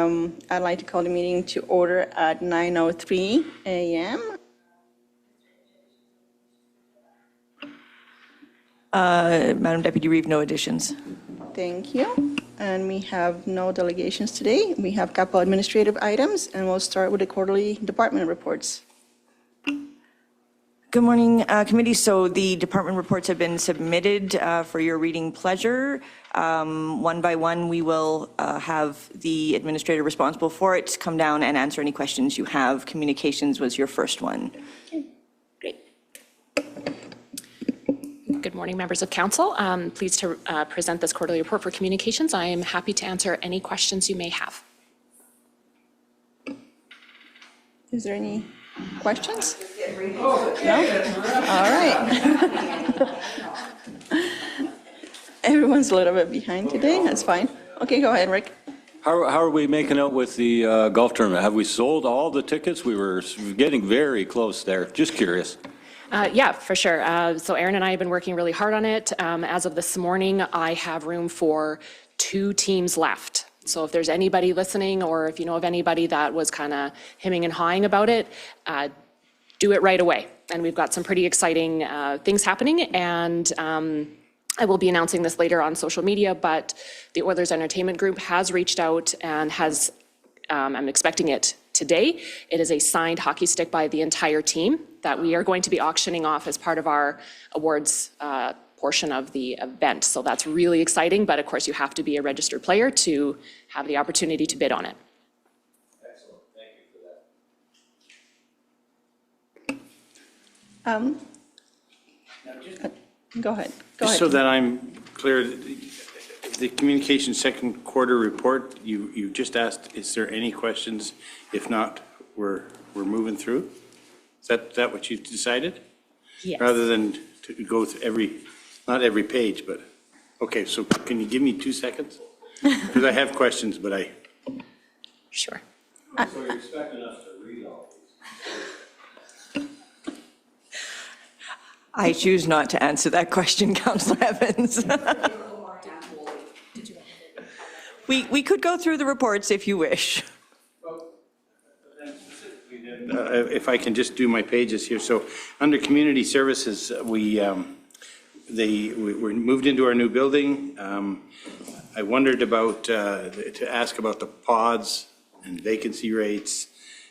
I'd like to call the meeting to order at 9:03 a.m. Madam Deputy Reeve, no additions. Thank you. And we have no delegations today. We have a couple administrative items, and we'll start with the quarterly department reports. Good morning, committee. So the department reports have been submitted for your reading pleasure. One by one, we will have the administrator responsible for it come down and answer any questions you have. Communications was your first one. Okay, great. Good morning, members of council. Pleased to present this quarterly report for communications. I am happy to answer any questions you may have. Is there any questions? No? All right. Everyone's a little bit behind today. That's fine. Okay, go ahead, Rick. How are we making out with the golf tournament? Have we sold all the tickets? We were getting very close there. Just curious. Yeah, for sure. So Aaron and I have been working really hard on it. As of this morning, I have room for 2 teams left. So if there's anybody listening, or if you know of anybody that was kind of hemming and hawing about it, do it right away. And we've got some pretty exciting things happening, and I will be announcing this later on social media, but the Oilers Entertainment Group has reached out and has, I'm expecting it today. It is a signed hockey stick by the entire team that we are going to be auctioning off as part of our awards portion of the event. So that's really exciting, but of course you have to be a registered player to have the opportunity to bid on it. Excellent. Thank you for that. Go ahead. Go Just ahead. so that I'm clear, the communication second quarter report, you just asked, is there any questions? If not, we're moving through? Is that what you've decided? Yes. Rather than to go through not every page, but, okay, so can you give me 2 seconds? Because I have questions, but Sure. So you're expecting us to read all these? I choose not to answer that question, Councillor Evans. We could go through the reports if you wish. if I can just do my pages here. So under community services, we moved into our new building. I wondered about, to ask about the pods and vacancy rates.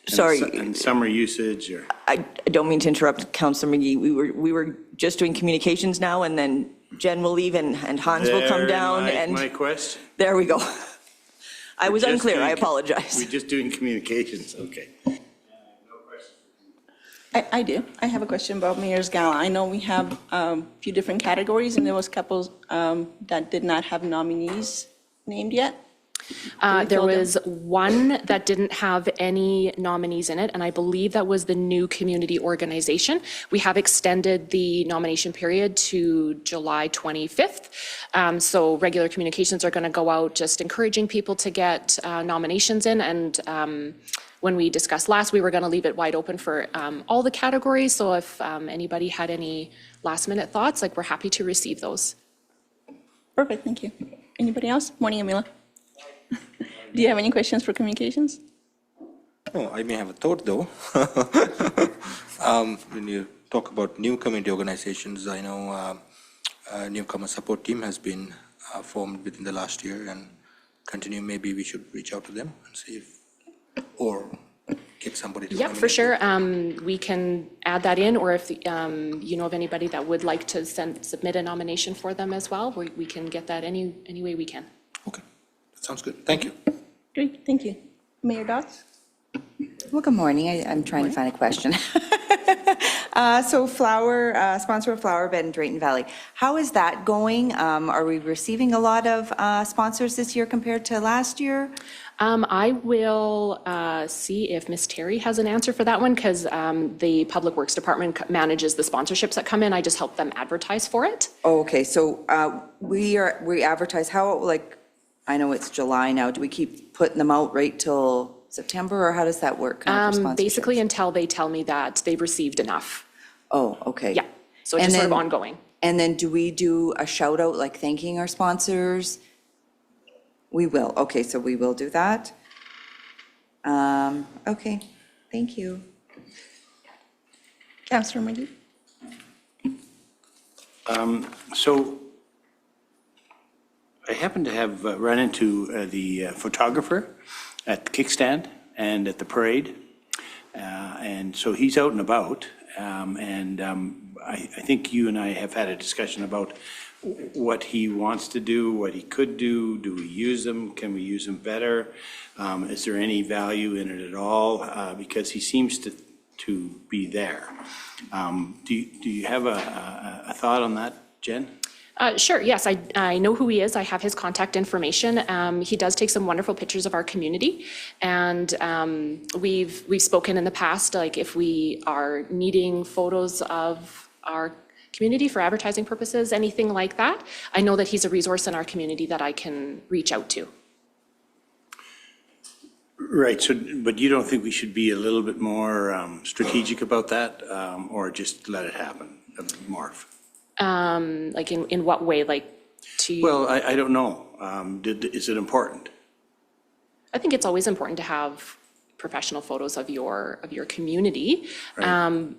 Sorry. And summer usage, or? I don't mean to interrupt, Councillor McGee. We were just doing communications now, and then Jen will leave and Hans will come down. My question? There we go. I was Just unclear. I doing- apologize. We're just doing communications, okay. I do. I have a question about Mayor's Gala. I know we have a few different categories, and there was couples that did not have nominees named yet. There was one that didn't have any nominees in it, and I believe that was the new community organization. We have extended the nomination period to July 25th. So regular communications are going to go out just encouraging people to get nominations in. And when we discussed last, we were going to leave it wide open for all the categories. So if anybody had any last minute thoughts, we're happy to receive those. Perfect, thank you. Anybody else? Morning, Amila. Do you have any questions for communications? Oh, I may have a thought though. When you talk about new community organizations, I know newcomer support team has been formed within the last year and continue. Maybe we should reach out to them and see if, or get somebody to. Yep, for sure. We can add that in, or if you know of anybody that would like to submit a nomination for them as well, we can get that any way we can. Okay, that sounds good. Thank you. Great, thank you. Mayor Dodds? Well, good morning. I'm trying to find a question. So sponsor of Flower Bed in Drayton Valley. How is that going? Are we receiving a lot of sponsors this year compared to last year? I will see if Miss Terry has an answer for that one, because the Public Works Department manages the sponsorships that come in. I just help them advertise for it. Oh, okay, so we advertise, I know it's July now. Do we keep putting them out right till September, or how does that work? Basically until they tell me that they've received enough. Oh, okay. Yeah, so it's just sort of ongoing. And then do we do a shout out, thanking our sponsors? We will. Okay, so we will do that. Okay, thank you. Councillor McGee? So I happen to have run into the photographer at the kickstand and at the parade. And so he's out and about. I think you and I have had a discussion about what he wants to do, what he could do. Do we use them? Can we use them better? Is there any value in it at all? Because he seems to be there. Do you have a thought on that, Jen? Sure, yes, I know who he is. I have his contact information. He does take some wonderful pictures of our community. And we've spoken in the past, like if we are needing photos of our community for advertising purposes, anything like that. I know that he's a resource in our community that I can reach out to. Right, so, but you don't think we should be a little bit more strategic about that, or just let it happen, morph? Like in what way, like to? Well, I don't know. Is it important? I think it's always important to have professional photos of your community. Right.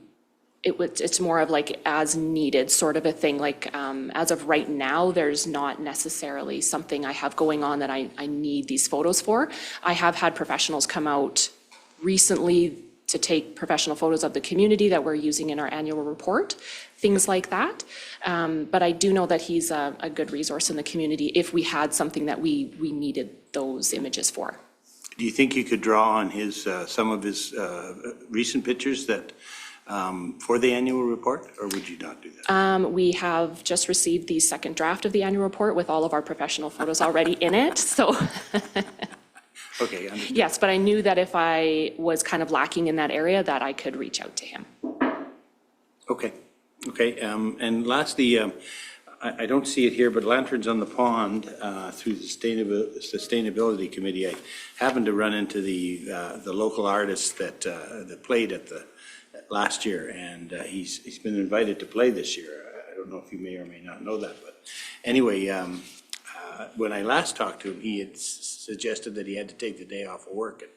It's more of like as needed sort of a thing. Like as of right now, there's not necessarily something I have going on that I need these photos for. I have had professionals come out recently to take professional photos of the community that we're using in our annual report, things like that. But I do know that he's a good resource in the community if we had something that we needed those images for. Do you think you could draw on his, some of his recent pictures that, for the annual report, or would you not do that? We have just received the second draft of the annual report with all of our professional photos already in it, so. Okay, understood. Yes, but I knew that if I was kind of lacking in that area, that I could reach out to him. Okay, okay. And lastly, I don't see it here, but Lanterns on the Pond, through the Sustainability Committee, I happened to run into the local artist that played at the last year, and he's been invited to play this year. I don't know if you may or may not know that, but anyway, when I last talked to him, he had suggested that he had to take the day off of work. And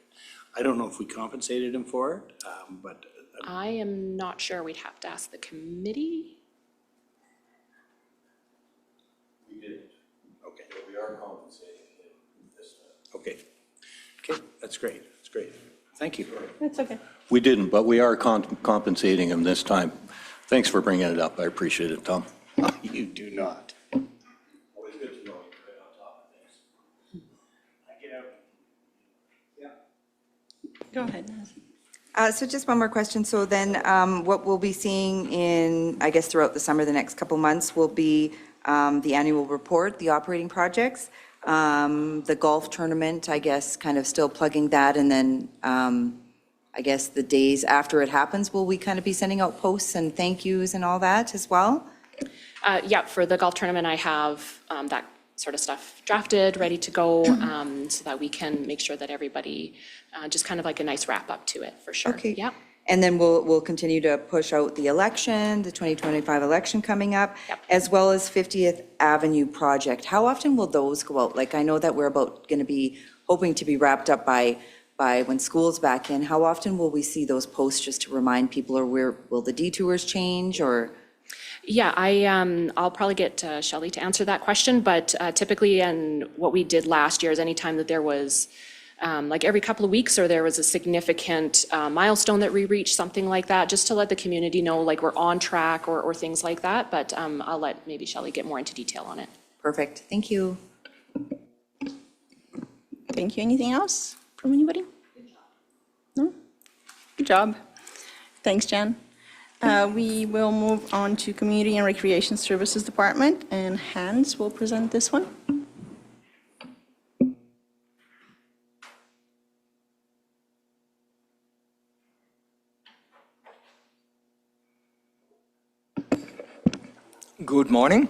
I don't know if we compensated him for it, but. I am not sure. We'd have to ask the committee. We did. Okay. But we are compensating him this time. Okay. Okay, that's great. That's great. Thank you. That's okay. We didn't, but we are compensating him this time. Thanks for bringing it up. I appreciate it, Tom. You do not. Always good to know you're right on top of things. I get out. Yeah. Go ahead. So just one more question. So then what we'll be seeing in, I guess, throughout the summer, the next couple months, will be the annual report, the operating projects, the golf tournament, I guess, kind of still plugging that. And then I guess the days after it happens, will we kind of be sending out posts and thank yous and all that as well? Yeah, for the golf tournament, I have that sort of stuff drafted, ready to go, so that we can make sure that everybody, just kind of like a nice wrap up to it, for sure. Okay. Yeah. And then we'll continue to push out the election, the 2025 election coming up, Yep. as well as 50th Avenue project. How often will those go out? Like, I know that we're about going to be hoping to be wrapped up by when school's back in. How often will we see those posts just to remind people, or will the detours change, or? Yeah, I'll probably get Shelley to answer that question, but typically, and what we did last year is anytime that there was, like every couple of weeks, or there was a significant milestone that we reached, something like that, just to let the community know, like we're on track or things like that, but I'll let maybe Shelley get more into detail on it. Perfect, thank you. Thank you. Anything else from anybody? No? Good job. Thanks, Jen. We will move on to Community and Recreation Services Department, and Hans will present this one. Good morning.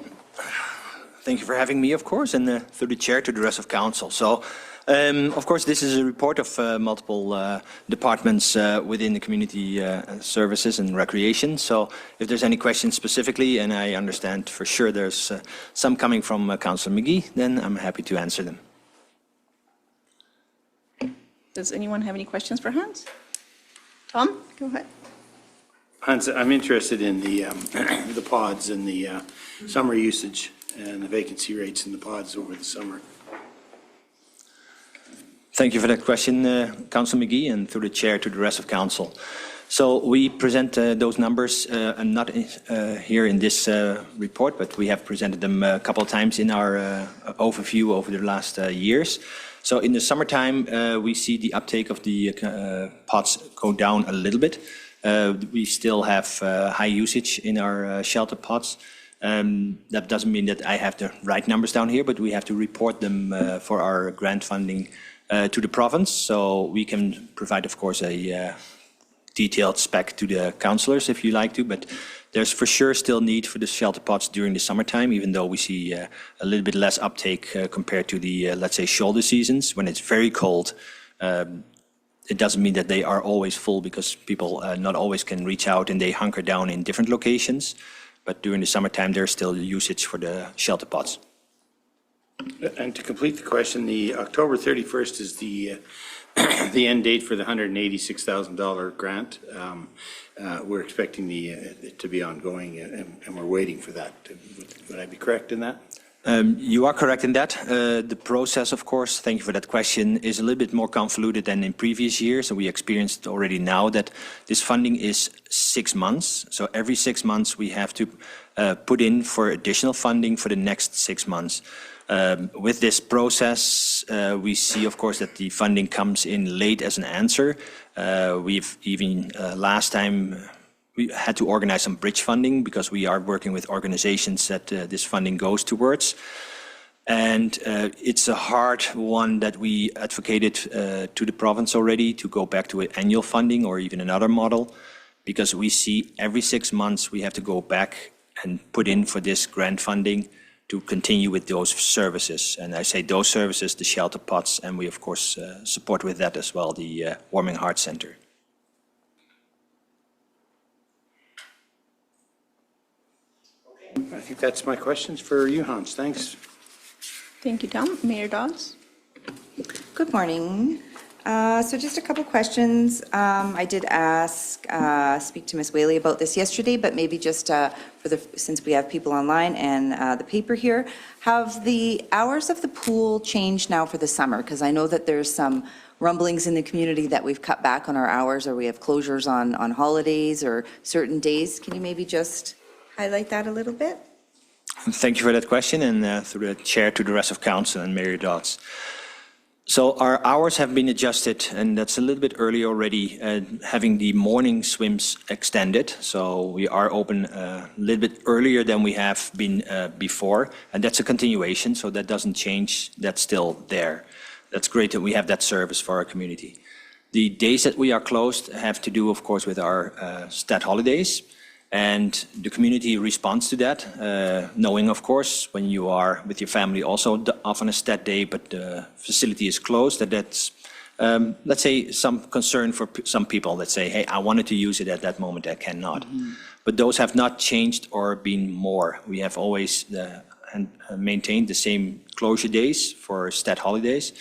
Thank you for having me, of course, and through the chair to the rest of council. So, of course, this is a report of multiple departments within the community services and recreation. So if there's any questions specifically, and I understand for sure there's some coming from Councillor McGee, then I'm happy to answer them. Does anyone have any questions for Hans? Tom, go ahead. Hans, I'm interested in the, the pods and the summer usage and the vacancy rates in the pods over the summer. Thank you for that question, Councillor McGee, and through the chair to the rest of council. So we present those numbers, and not here in this report, but we have presented them a couple of times in our overview over the last years. So in the summertime, we see the uptake of the pods go down a little bit. We still have high usage in our shelter pods. That doesn't mean that I have the right numbers down here, but we have to report them for our grant funding to the province. So we can provide, of course, a detailed spec to the councillors if you like to, but there's for sure still need for the shelter pods during the summertime, even though we see a little bit less uptake compared to the, let's say, shoulder seasons. When it's very cold, it doesn't mean that they are always full because people not always can reach out and they hunker down in different locations. But during the summertime, there's still usage for the shelter pods. And to complete the question, the October 31st is the the end date for the $186,000 grant. We're expecting it to be ongoing, and we're waiting for that. Would I be correct in that? You are correct in that. The process, of course, thank you for that question, is a little bit more convoluted than in previous years. And we experienced already now that this funding is 6 months. So every 6 months we have to put in for additional funding for the next 6 months. With this process, we see, of course, that the funding comes in late as an answer. We've even last time we had to organize some bridge funding because we are working with organizations that this funding goes towards. And it's a hard one that we advocated to the province already to go back to annual funding or even another model, because we see every 6 months we have to go back and put in for this grant funding to continue with those services. And I say those services, the shelter pots, and we of course support with that as well, the Warming Heart Center. I think that's my questions for you, Hans. Thanks. Thank you, Tom. Mayor Dodds? Good morning. So just a couple questions. I did speak to Ms. Whaley about this yesterday, but maybe just since we have people online and the paper here, have the hours of the pool changed now for the summer? Because I know that there's some rumblings in the community that we've cut back on our hours, or we have closures on holidays or certain days. Can you maybe just highlight that a little bit? Thank you for that question, and through the chair to the rest of council and Mayor Dodds. So our hours have been adjusted, and that's a little bit early already, having the morning swims extended. So we are open a little bit earlier than we have been before, and that's a continuation, so that doesn't change. That's still there. That's great that we have that service for our community. The days that we are closed have to do, of course, with our stat holidays. And the community responds to that, knowing, of course, when you are with your family also off on a stat day, but the facility is closed, that's, let's say, some concern for some people that say, hey, I wanted to use it at that moment, I cannot. Mm-hmm. But those have not changed or been more. We have always maintained the same closure days for stat holidays.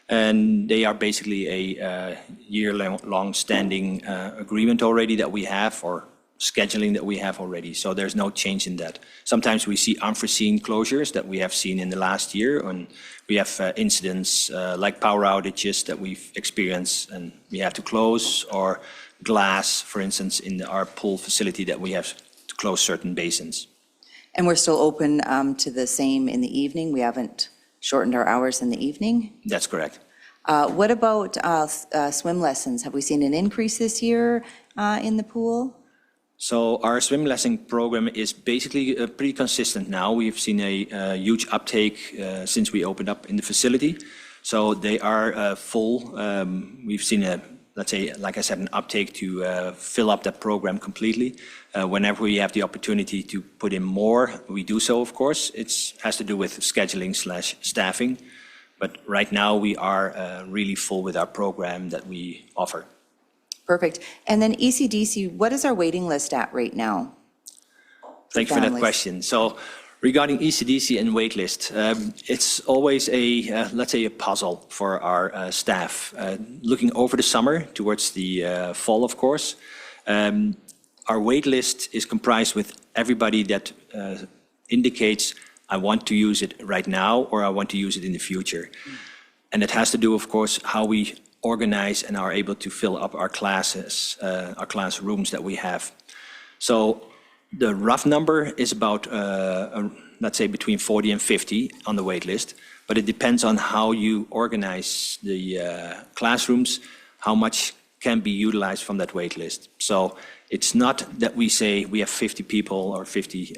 And they are basically a year-long standing agreement already that we have, or scheduling that we have already, so there's no change in that. Sometimes we see unforeseen closures that we have seen in the last year, and we have incidents like power outages that we've experienced and we have to close, or glass, for instance, in our pool facility that we have to close certain basins. And we're still open to the same in the evening? We haven't shortened our hours in the evening? That's correct. What about swim lessons? Have we seen an increase this year in the pool? So our swim lesson program is basically pretty consistent now. We've seen a huge uptake since we opened up in the facility. So they are full. We've seen let's say, like I said, an uptake to fill up that program completely. Whenever we have the opportunity to put in more, we do so, of course. It has to do with scheduling/staffing. But right now we are really full with our program that we offer. Perfect. And then ECDC, what is our waiting list at right now? Thank you for that question. So Regarding ECDC and waitlist, it's always a, let's say, a puzzle for our staff. Looking over the summer towards the fall, of course, our waitlist is comprised with everybody that indicates, I want to use it right now, or I want to use it in the future. And it has to do, of course, how we organize and are able to fill up our classes, our classrooms that we have. So the rough number is about, let's say, between 40 and 50 on the wait list, but it depends on how you organize the classrooms, how much can be utilized from that wait list. So it's not that we say we have 50 people or 50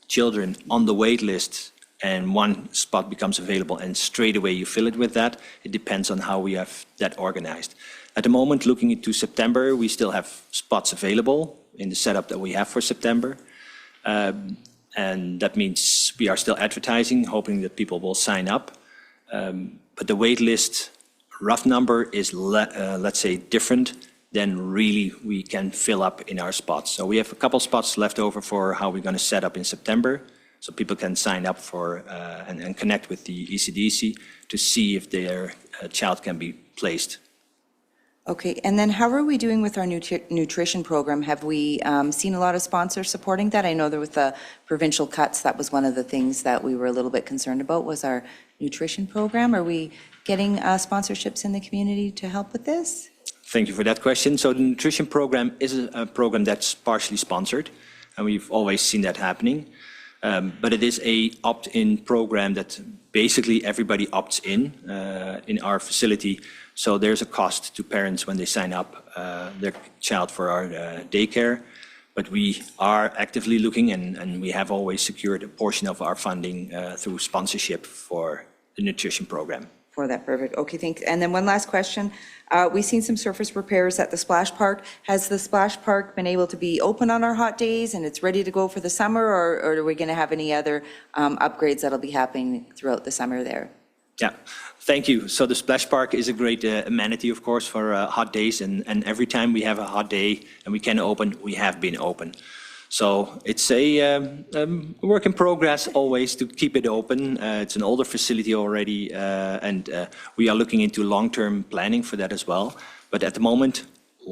children on the wait list and one spot becomes available and straight away you fill it with that. It depends on how we have that organized. At the moment, looking into September, we still have spots available in the setup that we have for September. And that means we are still advertising, hoping that people will sign up. But the wait list rough number is, let's say, different than really we can fill up in our spots. So we have a couple spots left over for how we're going to set up in September. So people can sign up for and connect with the ECDC to see if their child can be placed. Okay, and then how are we doing with our nutrition program? Have we seen a lot of sponsors supporting that? I know there with the provincial cuts, that was one of the things that we were a little bit concerned about, was our nutrition program. Are we getting sponsorships in the community to help with this? Thank you for that question. So the nutrition program is a program that's partially sponsored, and we've always seen that happening. But it is a opt-in program that basically everybody opts in our facility. So there's a cost to parents when they sign up their child for our daycare. But we are actively looking, and we have always secured a portion of our funding through sponsorship for the nutrition program. For that, perfect. Okay, thanks. And then one last question. We've seen some surface repairs at the Splash Park. Has the Splash Park been able to be open on our hot days and it's ready to go for the summer, or are we going to have any other upgrades that'll be happening throughout the summer there? Yeah, thank you. So the Splash Park is a great amenity, of course, for hot days. And every time we have a hot day and we can open, we have been open. So it's a work in progress always to keep it open. It's an older facility already, and we are looking into long-term planning for that as well. But at the moment,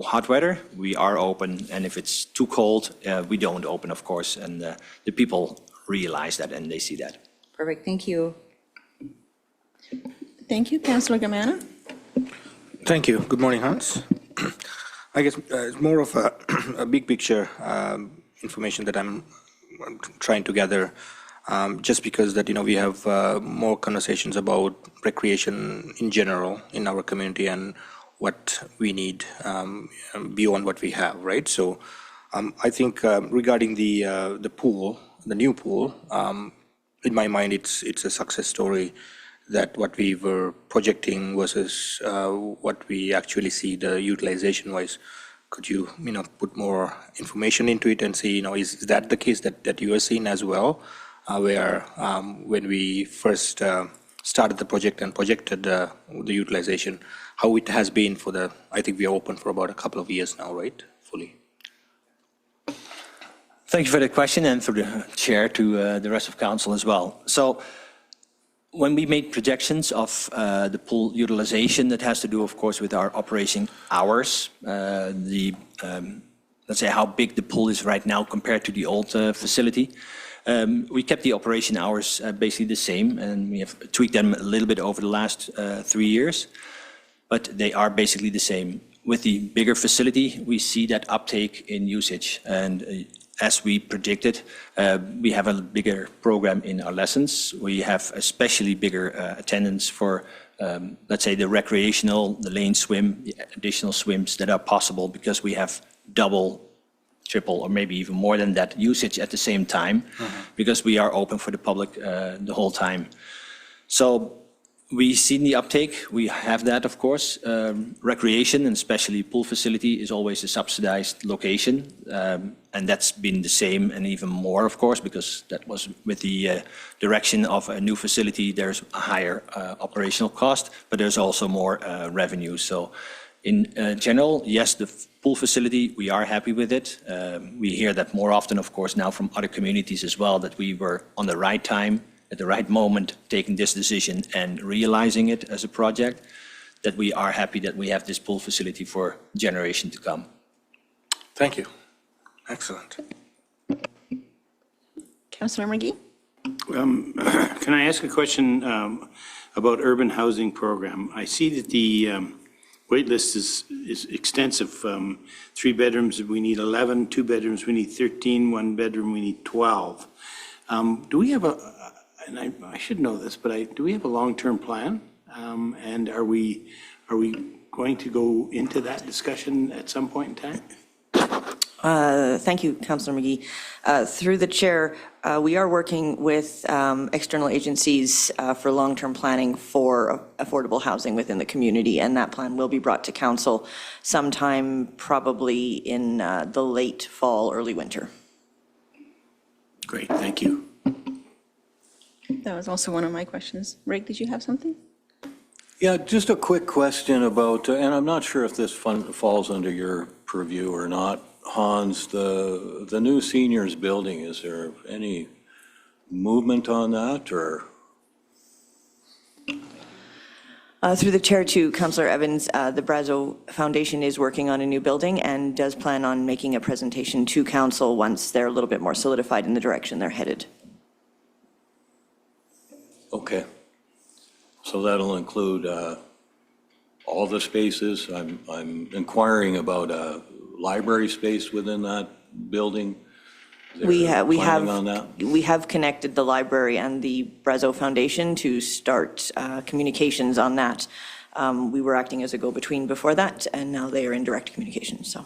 hot weather, we are open. And if it's too cold, we don't open, of course. And the people realize that and they see that. Perfect, thank you. Thank you. Councillor Gamana? Thank you. Good morning, Hans. I guess it's more of a big picture information that I'm trying to gather, just because that, we have more conversations about recreation in general in our community and what we need beyond what we have, right? So I think regarding the pool, the new pool, in my mind, it's a success story, that what we were projecting versus what we actually see the utilization-wise. Could you, put more information into it and see, is that the case that you are seeing as well, where when we first started the project and projected the utilization, how it has been for I think we are open for about a couple of years now, right, fully? Thank you for the question, and for the chair to the rest of council as well. So when we made projections of the pool utilization, that has to do, of course, with our operation hours, let's say how big the pool is right now compared to the old facility. We kept the operation hours basically the same, and we have tweaked them a little bit over the last 3 years, but they are basically the same. With the bigger facility, we see that uptake in usage, and as we predicted, we have a bigger program in our lessons. We have especially bigger attendance for, let's say, the recreational, the lane swim, the additional swims that are possible because we have double, triple, or maybe even more than that usage at the same time, because we are open for the public the whole time. So we've seen the uptake. We have that, of course. Recreation, and especially pool facility, is always a subsidized location. And that's been the same and even more, of course, because that was with the direction of a new facility, there's a higher operational cost, but there's also more revenue. So In general, yes, the pool facility, we are happy with it. We hear that more often, of course, now from other communities as well, that we were on the right time, at the right moment, taking this decision and realizing it as a project, that we are happy that we have this pool facility for generation to come. Thank you. Excellent. Councillor McGee? Can I ask a question about urban housing program? I see that the wait list is extensive. 3 bedrooms, we need 11, 2 bedrooms, we need 13, 1 bedroom, we need 12. Do we have and I should know this, but do we have a long-term plan? And are we going to go into that discussion at some point in time? Thank you, Councillor McGee. Through the chair, we are working with external agencies for long-term planning for affordable housing within the community, and that plan will be brought to council sometime probably in the late fall, early winter. Great, thank you. That was also one of my questions. Rick, did you have something? Yeah, just a quick question about, and I'm not sure if this falls under your purview or not, Hans, the new seniors building, is there any movement on that, or? Through the chair to Councillor Evans, the Brazo Foundation is working on a new building and does plan on making a presentation to council once they're a little bit more solidified in the direction they're headed. Okay. So that'll include all the spaces. I'm inquiring about a library space within that building. We Planning on that? have connected the library and the Brazo Foundation to start communications on that. We were acting as a go-between before that, and now they are in direct communication, so.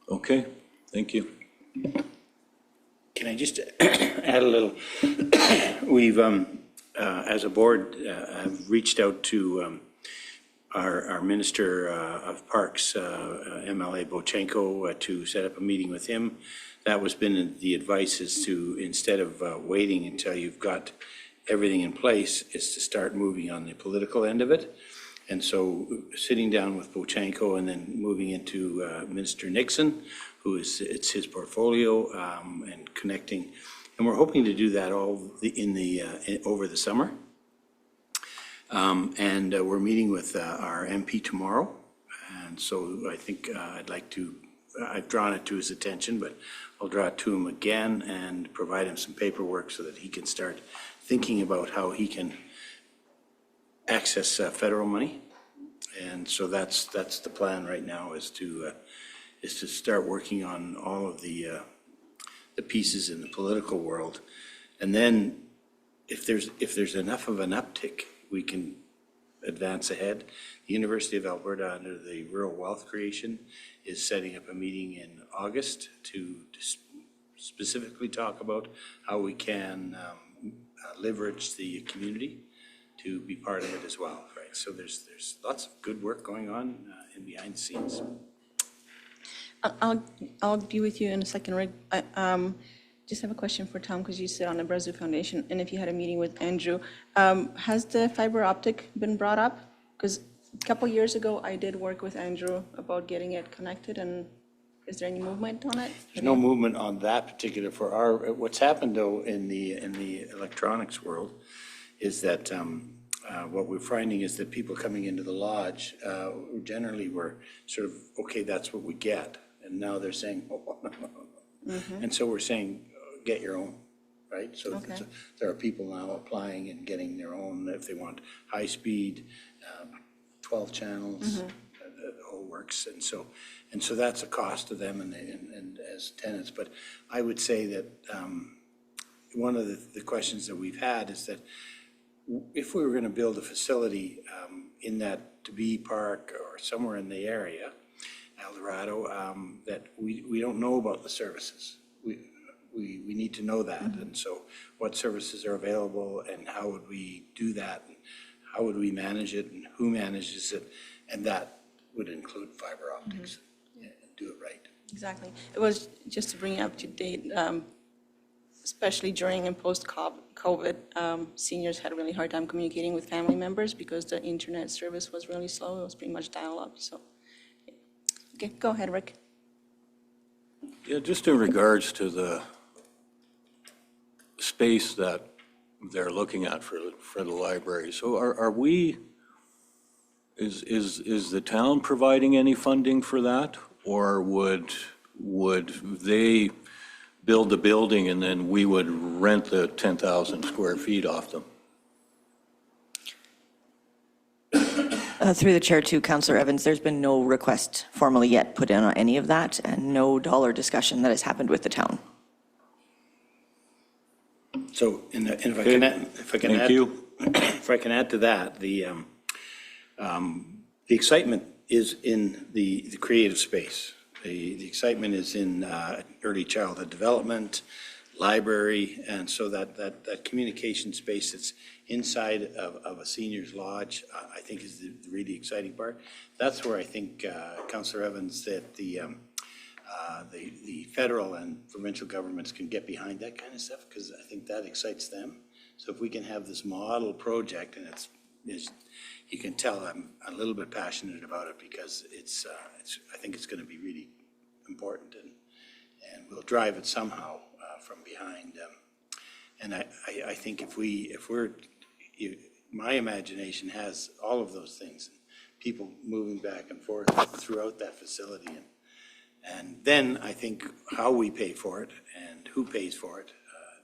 Okay, thank you. Can I just add a little? We've, as a board, have reached out to our Minister of Parks, MLA Bochenko, to set up a meeting with him. That was been the advice, is to, instead of waiting until you've got everything in place, is to start moving on the political end of it. And so sitting down with Bochenko and then moving into Minister Nixon, who is, it's his portfolio, and connecting. And we're hoping to do that all over the summer. And we're meeting with our MP tomorrow. And so I think I've drawn it to his attention, but I'll draw it to him again and provide him some paperwork so that he can start thinking about how he can access federal money. And so that's the plan right now, is to start working on all of the pieces in the political world. And then if there's enough of an uptick, we can advance ahead. The University of Alberta, under the Rural Wealth Creation, is setting up a meeting in August to specifically talk about how we can leverage the community to be part of it as well, right? So there's lots of good work going on in behind the scenes. I'll be with you in a second, Rick. I just have a question for Tom, because you sit on the Brazo Foundation, and if you had a meeting with Andrew, has the fiber optic been brought up? Because a couple years ago, I did work with Andrew about getting it connected, and is there any movement on it? There's no movement on that particular for our, what's happened though in the electronics world is that what we're finding is that people coming into the lodge generally were sort of, okay, that's what we get. And now they're saying, oh, no. And so we're saying, get your own, right? So Okay. there are people now applying and getting their own if they want high speed, 12 channels, the whole works. And so that's a cost to them and as tenants. But I would say that one of the questions that we've had is that if we were going to build a facility in that Debee Park or somewhere in the area, El Dorado, that we don't know about the services. We need to know that. And so what services are available and how would we do that? And how would we manage it and who manages it? And that would include fiber optics and do it right. Exactly. It was just to bring it up to date, especially during and post-COVID, seniors had a really hard time communicating with family members because the internet service was really slow. It was pretty much dial-up. So Okay, go ahead, Rick. Yeah, just in regards to the space that they're looking at for the library. So are we, is the town providing any funding for that? Or would they build the building and then we would rent the 10,000 square feet off them? Through the chair to Councillor Evans, there's been no request formally yet put in on any of that and no dollar discussion that has happened with the town. So, and if I Okay. can add, if I can Thank add, you. if I can add to that, the excitement is in the creative space. The excitement is in early childhood development, library, and so that communication space that's inside of a senior's lodge, I think is the really exciting part. That's where I think, Councillor Evans, that the federal and provincial governments can get behind that kind of stuff, because I think that excites them. So if we can have this model project, and you can tell I'm a little bit passionate about it, because I think it's going to be really important, and we'll drive it somehow from behind. And I think my imagination has all of those things, people moving back and forth throughout that facility, and then I think how we pay for it and who pays for it,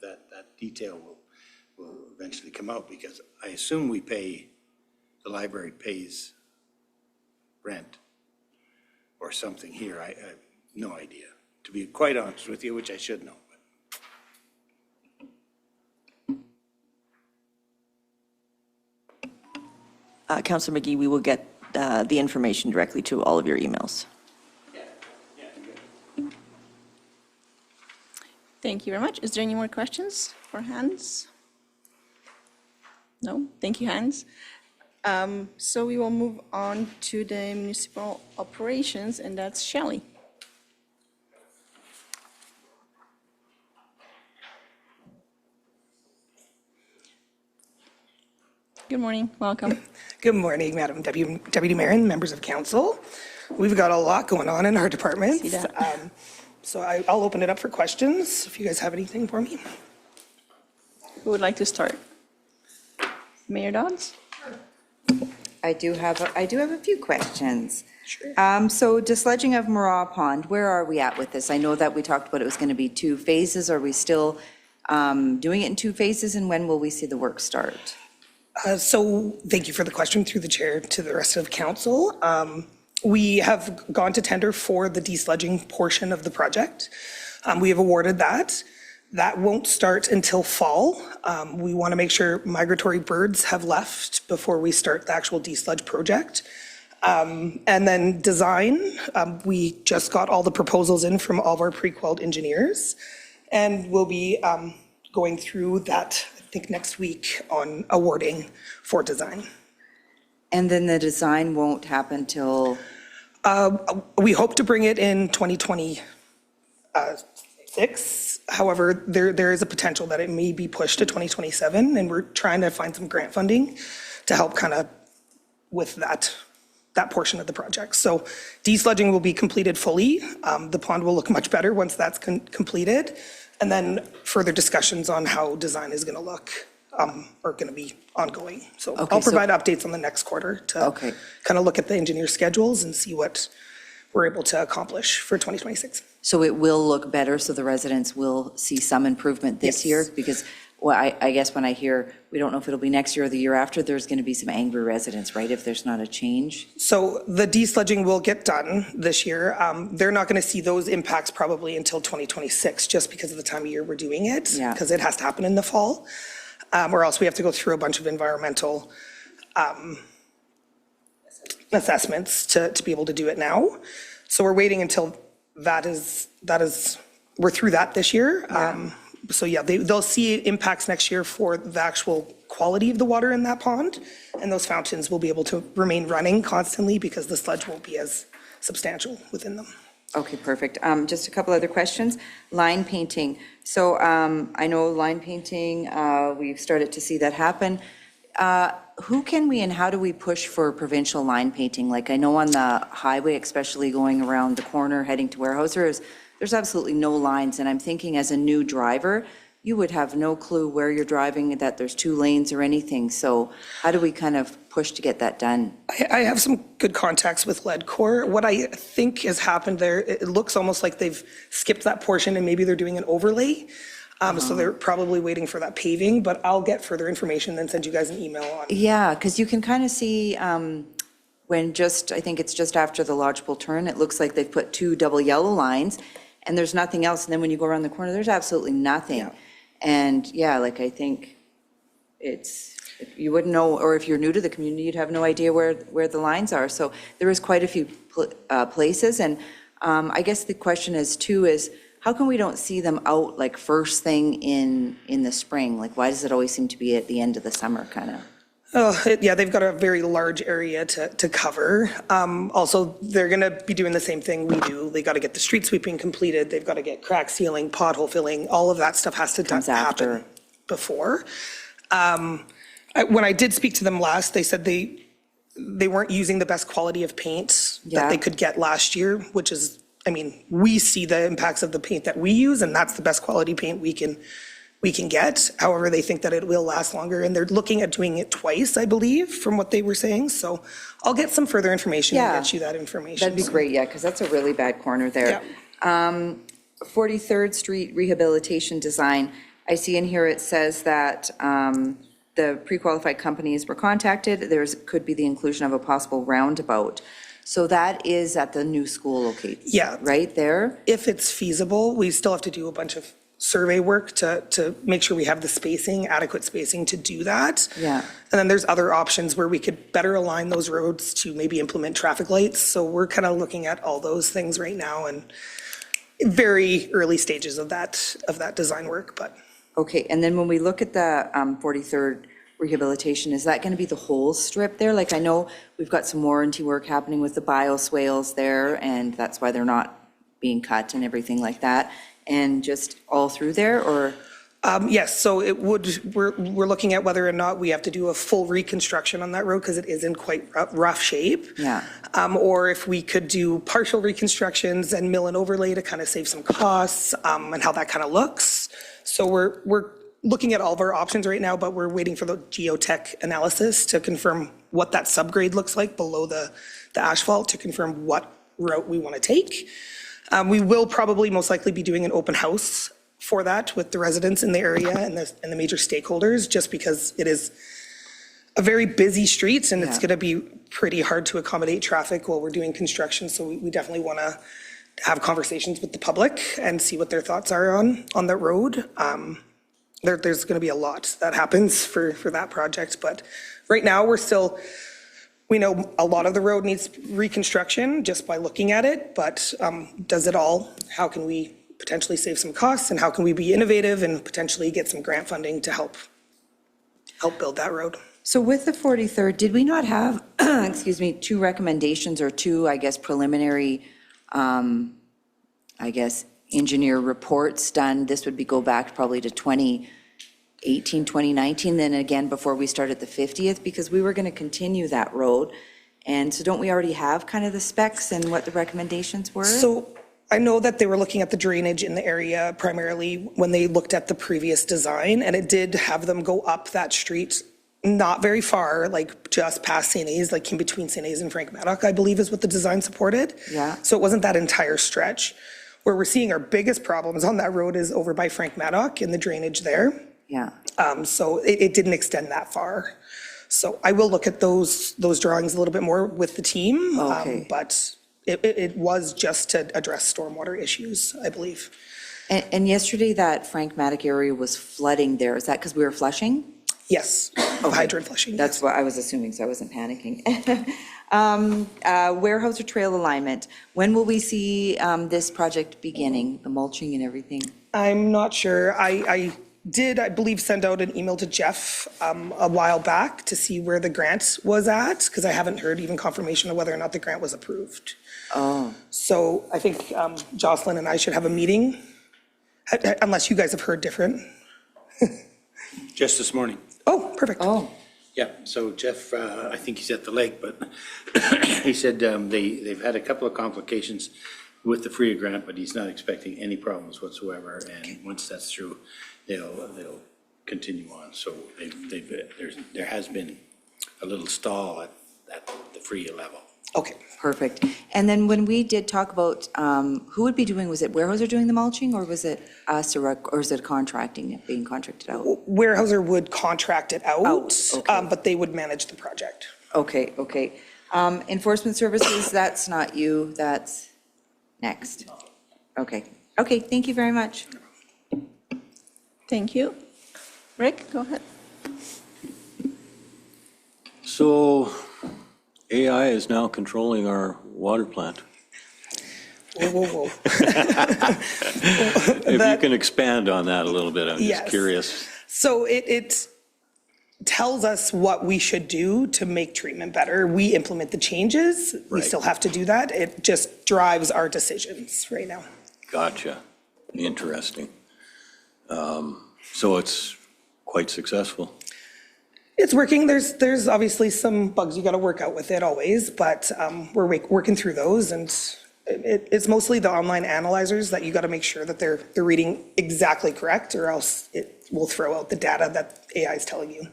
that detail will eventually come out, because I assume the library pays rent or something here. I have no idea, to be quite honest with you, which I should know. Councillor McGee, we will get the information directly to all of your emails. Thank you very much. Is there any more questions for Hans? No? Thank you, Hans. So we will move on to the municipal operations, and that's Shelley. Good morning, welcome. Good morning, Madam Deputy Mayor and members of council. We've got a lot going on in our departments. See that. So I'll open it up for questions if you guys have anything for me. Who would like to start? Mayor Dodds? I do have a few questions. Sure. So desludging of Murrah Pond, where are we at with this? I know that we talked about it was going to be 2 phases. Are we still doing it in 2 phases, and when will we see the work start? So thank you for the question through the chair to the rest of council. We have gone to tender for the desludging portion of the project. We have awarded that. That won't start until fall. We want to make sure migratory birds have left before we start the actual desludge project. And then design, we just got all the proposals in from all of our pre-qualified engineers, and we'll be going through that, I think, next week on awarding for design. And then the design won't happen till? We hope to bring it in 2026. However, there is a potential that it may be pushed to 2027, and we're trying to find some grant funding to help kind of with that portion of the project. So desludging will be completed fully. The pond will look much better once that's completed. And then further discussions on how design is going to look are going to be ongoing. So Okay, I'll provide updates on the next quarter to Okay. kind of look at the engineer schedules and see what we're able to accomplish for 2026. So it will look better, so the residents will see some improvement this Yes. year? Because, well, I guess when I hear, we don't know if it'll be next year or the year after, there's going to be some angry residents, right, if there's not a change? So the desludging will get done this year. They're not going to see those impacts probably until 2026, just because of the time of year we're doing it. Yeah. Because it has to happen in the fall, or else we have to go through a bunch of environmental assessments to be able to do it now. So we're waiting until we're through that this year. So yeah, they'll see impacts next year for the actual quality of the water in that pond, and those fountains will be able to remain running constantly because the sludge won't be as substantial within them. Okay, perfect. Just a couple other questions. Line painting. So I know line painting, we've started to see that happen. who can we and how do we push for provincial line painting? Like, I know on the highway, especially going around the corner heading to Weyerhaeuser, there's absolutely no lines, and I'm thinking as a new driver, you would have no clue where you're driving, that there's two lanes or anything. So how do we kind of push to get that done? I have some good contacts with Ledcor. What I think has happened there, it looks almost like they've skipped that portion and maybe they're doing an overlay. So they're probably waiting for that paving, but I'll get further information and send you guys an email on. Yeah, because you can kind of see when I think it's just after the lodgepole turn, it looks like they've put two double yellow lines and there's nothing else. And then when you go around the corner, there's absolutely nothing. Yeah. And yeah, like I think you wouldn't know, or if you're new to the community, you'd have no idea where the lines are. So there is quite a few places. And I guess the question is how come we don't see them out like first thing in the spring? Like, why does it always seem to be at the end of the summer kind of? Yeah, they've got a very large area to cover. Also, they're going to be doing the same thing we do. They got to get the street sweeping completed. They've got to get crack sealing, pothole filling. All of that stuff has to Comes happen after. before. When I did speak to them last, they said they weren't using the best quality of paint that Yeah. they could get last year, which is, I mean, we see the impacts of the paint that we use, and that's the best quality paint we can get. However, they think that it will last longer, and they're looking at doing it twice, I believe, from what they were saying. So I'll get some further information and Yeah. get you that information. That'd be great, yeah, because that's a really bad corner there. 43rd Street rehabilitation design. I see in here it says that the pre-qualified companies were contacted. Could be the inclusion of a possible roundabout. So that is at the new school location. Yeah. Right there? If it's feasible, we still have to do a bunch of survey work to make sure we have the spacing, adequate spacing to do that. Yeah. And then there's other options where we could better align those roads to maybe implement traffic lights. So we're kind of looking at all those things right now and very early stages of that design work, but. Okay, and then when we look at the 43rd rehabilitation, is that going to be the whole strip there? Like, I know we've got some warranty work happening with the bioswales there, and that's why they're not being cut and everything like that. And just all through there, or? Yes, so we're looking at whether or not we have to do a full reconstruction on that road because it is in quite rough shape. Yeah. Or if we could do partial reconstructions and mill and overlay to kind of save some costs, and how that kind of looks. So we're looking at all of our options right now, but we're waiting for the geotech analysis to confirm what that subgrade looks like below the asphalt, to confirm what route we want to take. We will probably most likely be doing an open house for that with the residents in the area and the major stakeholders, just because it is a very busy street and it's Yeah. going to be pretty hard to accommodate traffic while we're doing construction. So we definitely want to have conversations with the public and see what their thoughts are on the road. There's going to be a lot that happens for that project, but right now we know a lot of the road needs reconstruction just by looking at it, but does it all? How can we potentially save some costs, and how can we be innovative and potentially get some grant funding to help build that road? So with the 43rd, did we not have, excuse me, two recommendations or two, I guess, preliminary, engineer reports done? This would go back probably to 2018, 2019, then again before we started the 50th, because we were going to continue that road. And so don't we already have kind of the specs and what the recommendations were? So I know that they were looking at the drainage in the area primarily when they looked at the previous design, and it did have them go up that street not very far, like just past St. A's, like in between St. A's and Frank Maddock, I believe is what the design supported. Yeah. So it wasn't that entire stretch. Where we're seeing our biggest problems on that road is over by Frank Maddock in the drainage there. Yeah. So it didn't extend that far. So I will look at those drawings a little bit more with the team. Okay. But it was just to address stormwater issues, I believe. And yesterday that Frank Maddock area was flooding there. Is that because we were flushing? Yes, hydrant flushing. That's what I was assuming, so I wasn't panicking. Weyerhaeuser Trail alignment, when will we see this project beginning, the mulching and everything? I'm not sure. I believe, send out an email to Jeff a while back to see where the grant was at, because I haven't heard even confirmation of whether or not the grant was approved. Oh, So I think Jocelyn and I should have a meeting, unless you guys have heard different. Just this morning. Oh, perfect. oh, Yeah, so Jeff, I think he's at the lake, but he said they've had a couple of complications with the FRIA grant, but he's not expecting any problems whatsoever. And once that's through, they'll continue on. So there has been a little stall at the FRIA level. Okay, perfect. And then when we did talk about who would be doing, was it Weyerhaeuser doing the mulching, or was it us, or is it contracting, being contracted out? Weyerhaeuser would contract it out, okay. but they would manage the project. Okay, okay. Enforcement services, that's not you, that's next. Okay, okay, thank you very much. Thank you. Rick, go ahead. So AI is now controlling our water plant. Whoa, whoa, whoa. If you can expand on that a little bit, I'm just Yes. curious. So it tells us what we should do to make treatment better. We implement the changes. We Right. still have to do that. It just drives our decisions right now. Gotcha. Interesting. So it's quite successful. It's working. There's obviously some bugs you got to work out with it always, but we're working through those. And it's mostly the online analyzers that you got to make sure that they're reading exactly correct, or else it will throw out the data that AI is telling you.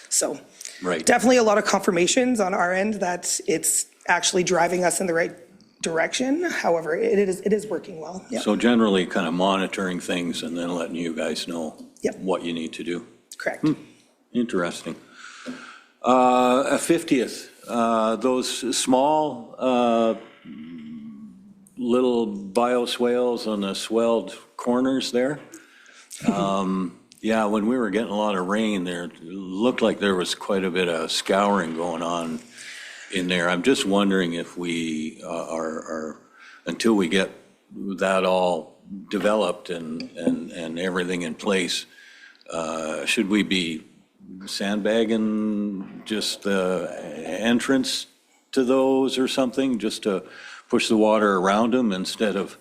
So Right. definitely a lot of confirmations on our end that it's actually driving us in the right direction. However, it is working well. Yep. So generally kind of monitoring things and then letting you guys know Yep. what you need to do. Correct. Interesting. A 50th, those small little bioswales on the swelled corners there. Yeah, when we were getting a lot of rain there, it looked like there was quite a bit of scouring going on in there. I'm just wondering if we are until we get that all developed and everything in place, should we be sandbagging just the entrance to those or something, just to push the water around them instead of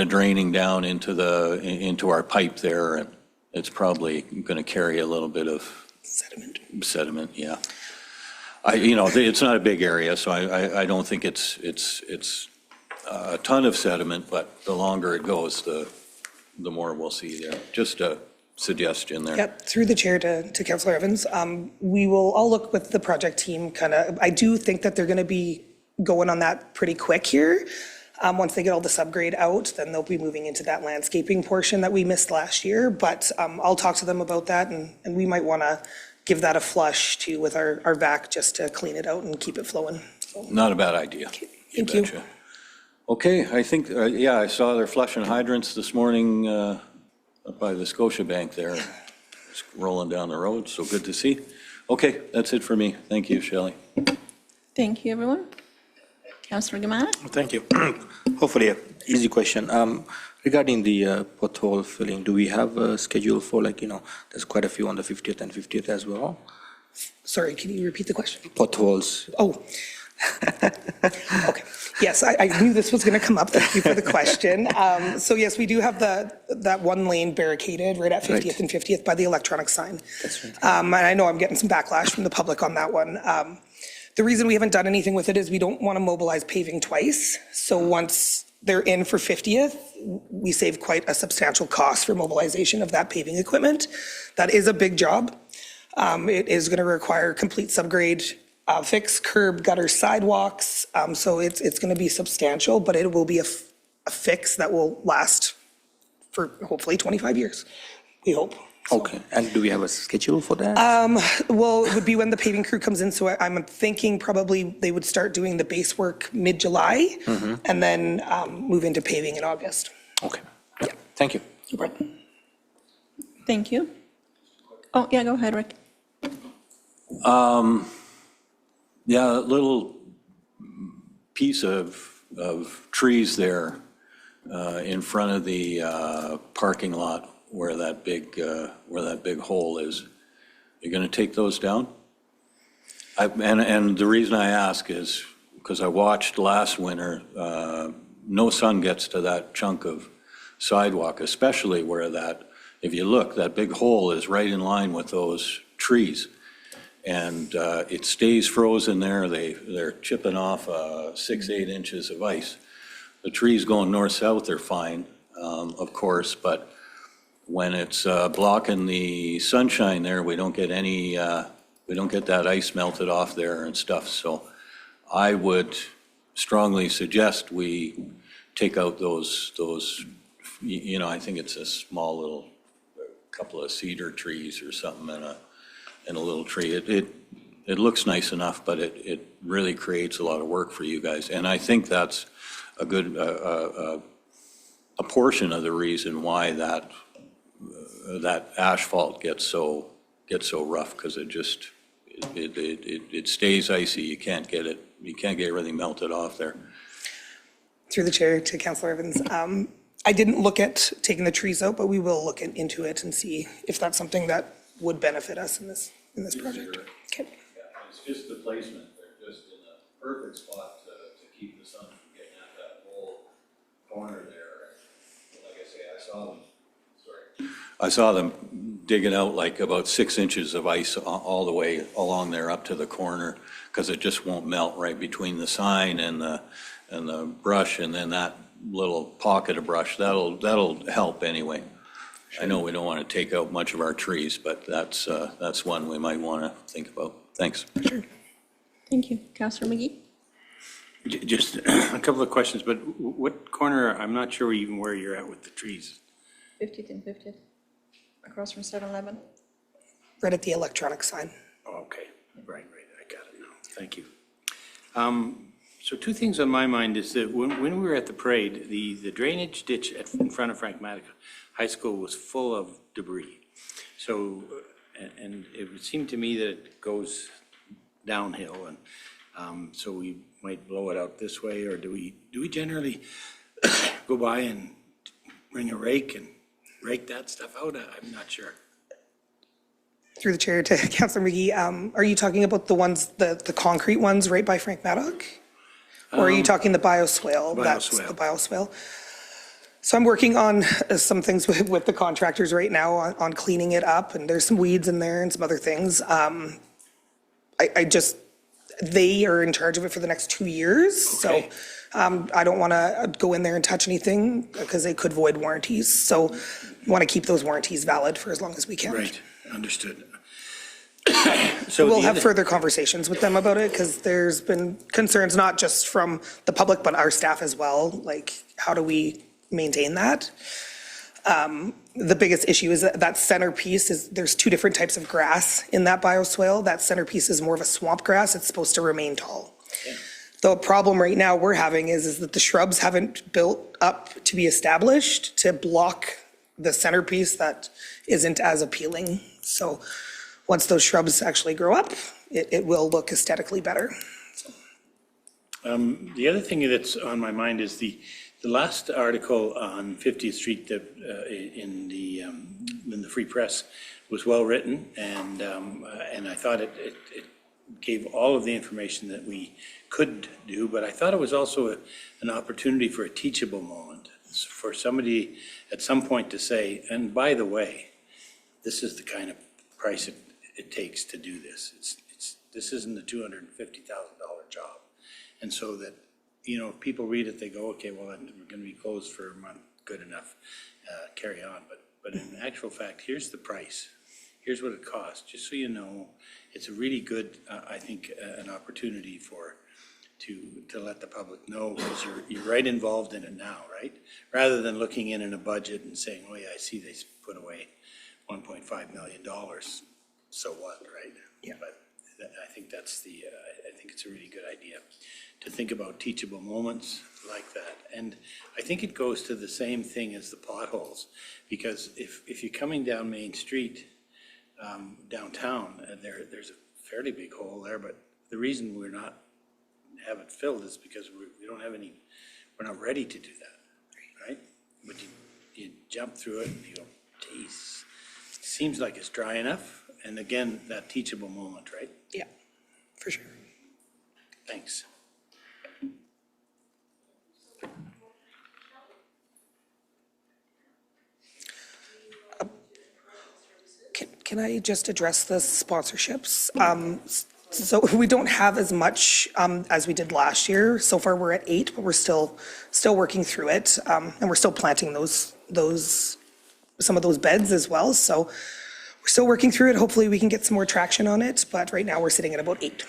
draining down into our pipe there? And it's probably going to carry a little bit of sediment, yeah. It's not a big area, so I don't think it's a ton of sediment, but the longer it goes, the more we'll see there. Just a suggestion there. Yep, through the chair to Councillor Evans. I'll look with the project team kind of, I do think that they're going to be going on that pretty quick here. Once they get all the subgrade out, then they'll be moving into that landscaping portion that we missed last year. But I'll talk to them about that, and we might want to give that a flush too with our vac just to clean it out and keep it flowing. So, Not a bad idea. thank you. betcha. Okay, I think, I saw they're flushing hydrants this morning up by the Scotiabank there, just rolling down the road, so good to see. Okay, that's it for me. Thank you, Shelley. Thank you, everyone. Councillor Gamana? Thank you. Hopefully, an easy question. Regarding the pothole filling, do we have a schedule for, there's quite a few on the 50th and 50th as well? Sorry, can you repeat the question? Potholes. Oh. Okay. Yes, I knew this was going to come up. Thank you for the question. So yes, we do have that one lane barricaded right at 50th Right. and 50th by the electronic sign. That's right. And I know I'm getting some backlash from the public on that one. The reason we haven't done anything with it is we don't want to mobilize paving twice. So once they're in for 50th, we save quite a substantial cost for mobilization of that paving equipment. That is a big job. It is going to require complete subgrade fix, curb, gutter, sidewalks. So it's going to be substantial, but it will be a fix that will last for hopefully 25 years, we hope. Okay, and do we have a schedule for that? Well, it would be when the paving crew comes in, so I'm thinking probably they would start doing the base work mid-July and then move into paving in August. Okay, yeah, thank you. Thank you. Oh, yeah, go ahead, Rick. Yeah, that little piece of trees there in front of the parking lot where that big hole is, you're going to take those down? And the reason I ask is because I watched last winter, no sun gets to that chunk of sidewalk, especially where that if you look, that big hole is right in line with those trees. And it stays frozen there. They're chipping off 6, 8 inches of ice. The trees going north-south are fine, of course, but when it's blocking the sunshine there, we don't get that ice melted off there and stuff. So I would strongly suggest we take out those, I think it's a small little, couple of cedar trees or something and a little tree. It looks nice enough, but it really creates a lot of work for you guys. And I think that's a good, a portion of the reason why that asphalt gets so rough, because it stays icy. You can't get everything melted off there. Through the chair to Councillor Evans, I didn't look at taking the trees out, but we will look into it and see if that's something that would benefit us in this project. Okay. It's just the placement. They're just in a perfect spot to keep the sun from getting at that whole corner there. Like I say, I saw them digging out like about 6 inches of ice all the way along there up to the corner, because it just won't melt right between the sign and the brush, and then that little pocket of brush, that'll help anyway. I know we don't want to take out much of our trees, but that's one we might want to think about. Thanks. Sure. Thank you. Councillor McGee? Just a couple of questions, but what corner, I'm not sure even where you're at with the trees. 50th and 50th, across from 7-Eleven. Right at the electronic sign. Oh, okay, right, I got it now, thank you. So two things on my mind is that when we were at the parade, the drainage ditch in front of Frank Maddox High School was full of debris. So, and it would seem to me that it goes downhill, and so we might blow it out this way, or do we generally go by and bring a rake and rake that stuff out? I'm not sure. Through the chair to Councillor McGee, are you talking about the ones, the concrete ones right by Frank Maddox? Or are you talking the bioswale? That's the bioswale. So I'm working on some things with the contractors right now on cleaning it up, and there's some weeds in there and some other things. They are in charge of it for the next 2 years, Okay. so I don't want to go in there and touch anything because they could void warranties. So I want to keep those warranties valid for as long as we can. Right, understood. So We'll the have other- further conversations with them about it, because there's been concerns not just from the public, but our staff as well. Like, how do we maintain that? The biggest issue is that centerpiece is, there's 2 different types of grass in that bioswale. That centerpiece is more of a swamp grass. It's supposed to remain tall. The problem right now we're having is that the shrubs haven't built up to be established to block the centerpiece that isn't as appealing. So once those shrubs actually grow up, it will look aesthetically better. The other thing that's on my mind is the last article on 50th Street in the Free Press was well-written, and I thought it gave all of the information that we could do, but I thought it was also an opportunity for a teachable moment, for somebody at some point to say, and by the way, this is the kind of price it takes to do this. This isn't a $250,000 job. And so that, if people read it, they go, okay, well, we're going to be closed for a month, good enough, carry on. But in actual fact, here's the price. Here's what it costs, just so you know. It's a really good, I think, an opportunity to let the public know, because you're right involved in it now, right? Rather than looking in a budget and saying, oh yeah, I see they put away $1.5 million. So what, right? Yeah. But I think that's I think it's a really good idea to think about teachable moments like that. And I think it goes to the same thing as the potholes, because if you're coming down Main Street downtown, there's a fairly big hole there, but the reason we're not have it filled is because we don't have any, we're not ready to do that, right? But you jump through it and you go, geez, seems like it's dry enough. And again, that teachable moment, right? Yeah, for sure. Thanks. Can I just address the sponsorships? So we don't have as much as we did last year. So far, we're at 8, but we're still working through it. And we're still planting some of those beds as well. So we're still working through it. Hopefully, we can get some more traction on it. But right now, we're sitting at about 8.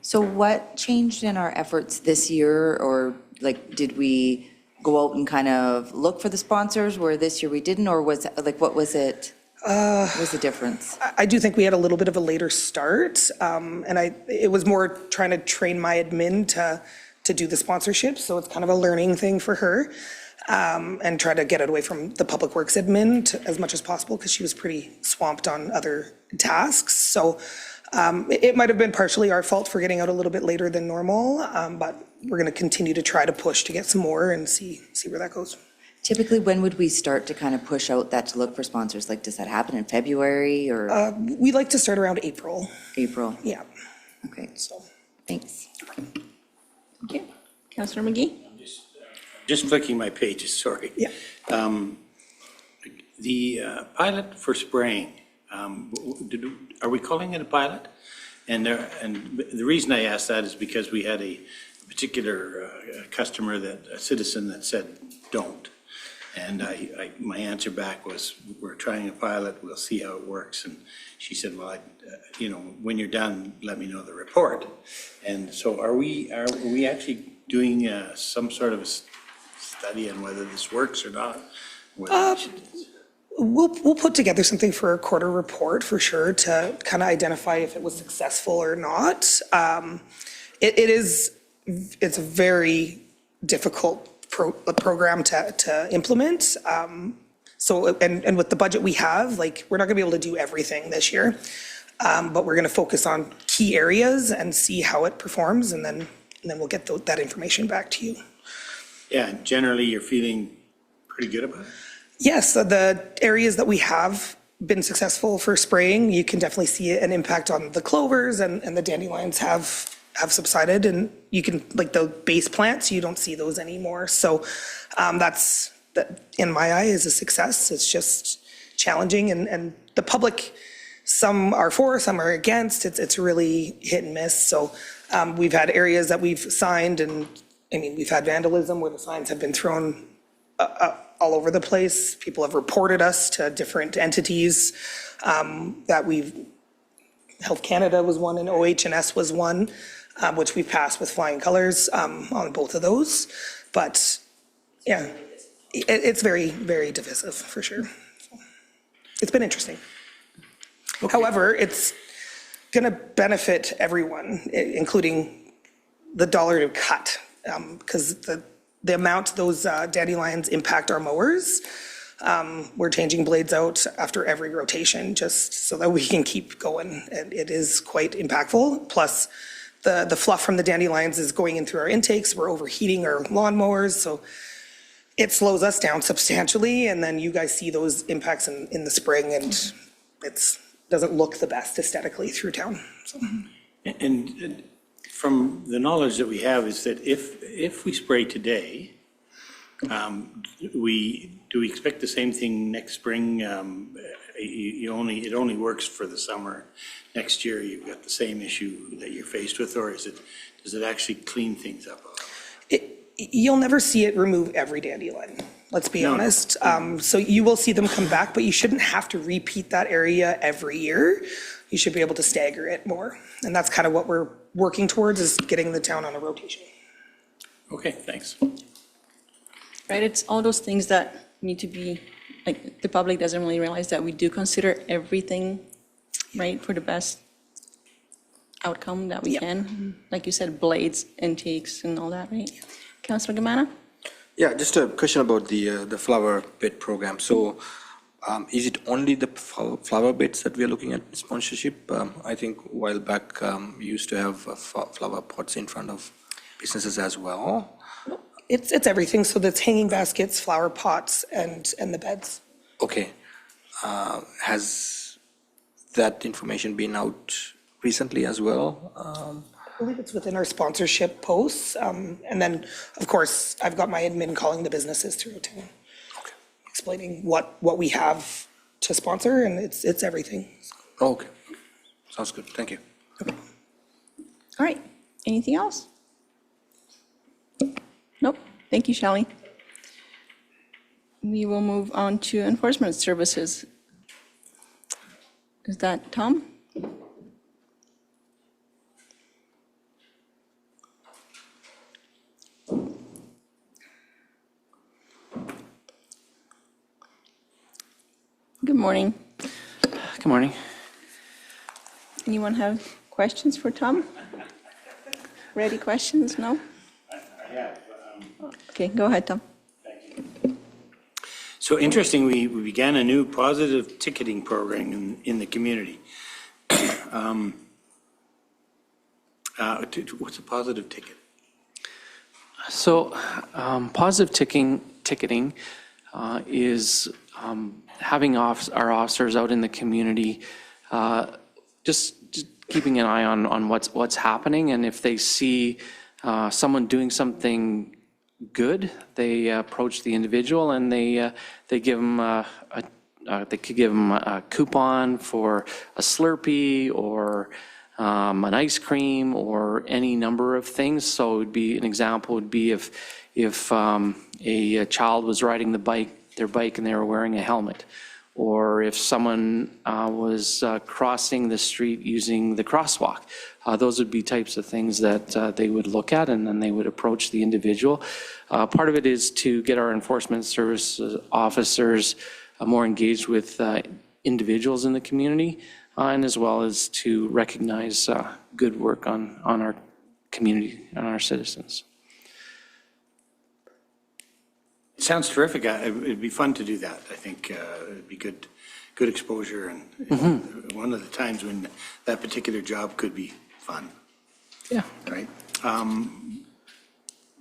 So what changed in our efforts this year, or like, did we go out and kind of look for the sponsors, where this year we didn't, or was it, like, what was it? What was the difference? I do think we had a little bit of a later start, and it was more trying to train my admin to do the sponsorship, so it's kind of a learning thing for her, and try to get it away from the Public Works admin as much as possible, because she was pretty swamped on other tasks. So it might have been partially our fault for getting out a little bit later than normal, but we're going to continue to try to push to get some more and see where that goes. Typically, when would we start to kind of push out that to look for sponsors? Like, does that happen in February or We like to start around April. April? Yeah, Okay, so. thanks. Thank you. Councillor McGee? Just flicking my pages, sorry. Yeah. The pilot for spraying, are we calling it a pilot? And the reason I asked that is because we had a particular customer, a citizen that said, don't. And my answer back was, we're trying a pilot, we'll see how it works. And she said, well, when you're done, let me know the report. And so are we actually doing some sort of a study on whether this works or not? We'll put together something for a quarter report for sure to kind of identify if it was successful or not. It's a very difficult program to implement. So, and with the budget we have, like, we're not gonna be able to do everything this year. But we're gonna focus on key areas and see how it performs, and then we'll get that information back to you. Yeah, and generally you're feeling pretty good about it? Yes, the areas that we have been successful for spraying, you can definitely see an impact on the clovers, and the dandelions have subsided, and you can, like, the base plants, you don't see those anymore. So that, in my eye, is a success. It's just challenging, and the public, some are for, some are against. It's really hit and miss. So we've had areas that we've signed, and I mean, we've had vandalism where the signs have been thrown all over the place. People have reported us to different entities that Health Canada was one, and OH&S was one, which we passed with flying colors on both of those. But yeah, it's very, very divisive for sure. It's been interesting. Okay. However, it's going to benefit everyone, including the dollar to cut, because the amount those dandelions impact our mowers. We're changing blades out after every rotation just so that we can keep going. And it is quite impactful. Plus, the fluff from the dandelions is going in through our intakes. We're overheating our lawnmowers. So it slows us down substantially. And then you guys see those impacts in the spring, and it doesn't look the best aesthetically through town. So. And from the knowledge that we have is that if we spray today, do we expect the same thing next spring? It only works for the summer. Next year, you've got the same issue that you're faced with, or does it actually clean things up? You'll never see it remove every dandelion, let's be honest. So you will see them come back, but you shouldn't have to repeat that area every year. You should be able to stagger it more. And that's kind of what we're working towards, is getting the town on a rotation. Okay, thanks. Right, it's all those things that need to be, like, the public doesn't really realize that we do consider everything, right, for the best outcome that we Yep. can. Like you said, blades, intakes, and all that, right? Councilor Gamana? Yeah, just a question about the flower bed program. So is it only the flower beds that we are looking at sponsorship? I think a while back, we used to have flower pots in front of businesses as well. It's everything, so that's hanging baskets, flower pots, and the beds. Okay. Has that information been out recently as well? I believe it's within our sponsorship posts. And then, of course, I've got my admin calling the businesses through town, explaining what we have to sponsor, and it's everything. Okay, sounds good, thank you. All right, anything else? Nope, thank you, Shelley. We will move on to enforcement services. Is that Tom? Good morning. Good morning. Anyone have questions for Tom? Ready questions? No? I have. Okay, go ahead, Tom. So interesting, we began a new positive ticketing program in the community. What's a positive ticket? So positive ticketing is having our officers out in the community, just keeping an eye on what's happening, and if they see someone doing something good, they approach the individual and they give them they could give them a coupon for a Slurpee or an ice cream or any number of things. So it would be, an example would be if a child was riding their bike and they were wearing a helmet, or if someone was crossing the street using the crosswalk. Those would be types of things that they would look at, and then they would approach the individual. Part of it is to get our enforcement services officers more engaged with individuals in the community, and as well as to recognize good work on our community and our citizens. It sounds terrific. It'd be fun to do that. I think it'd be good exposure, and one of the times when that particular job could be fun. Yeah. Right.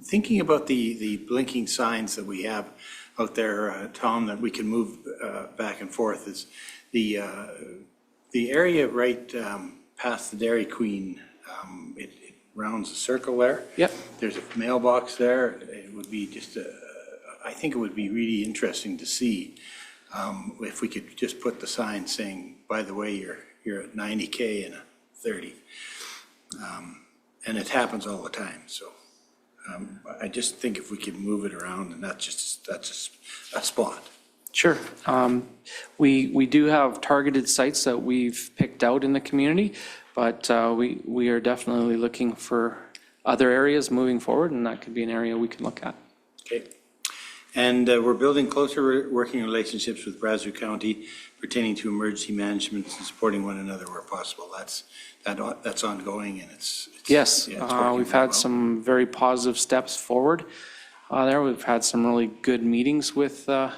Thinking about the blinking signs that we have out there, Tom, that we can move back and forth, is the area right past the Dairy Queen. It rounds a circle there. Yep. There's a mailbox there. It would be just I think it would be really interesting to see if we could just put the sign saying, by the way, you're at 90K and a 30. And it happens all the time, so I just think if we could move it around, and that's just a spot. Sure. We do have targeted sites that we've picked out in the community, but we are definitely looking for other areas moving forward, and that could be an area we can look at. Okay. And we're building closer working relationships with Brazeau County pertaining to emergency management and supporting one another where possible. That's ongoing, and it's Yes, yeah, it's working we've very had well. some very positive steps forward there. We've had some really good meetings with the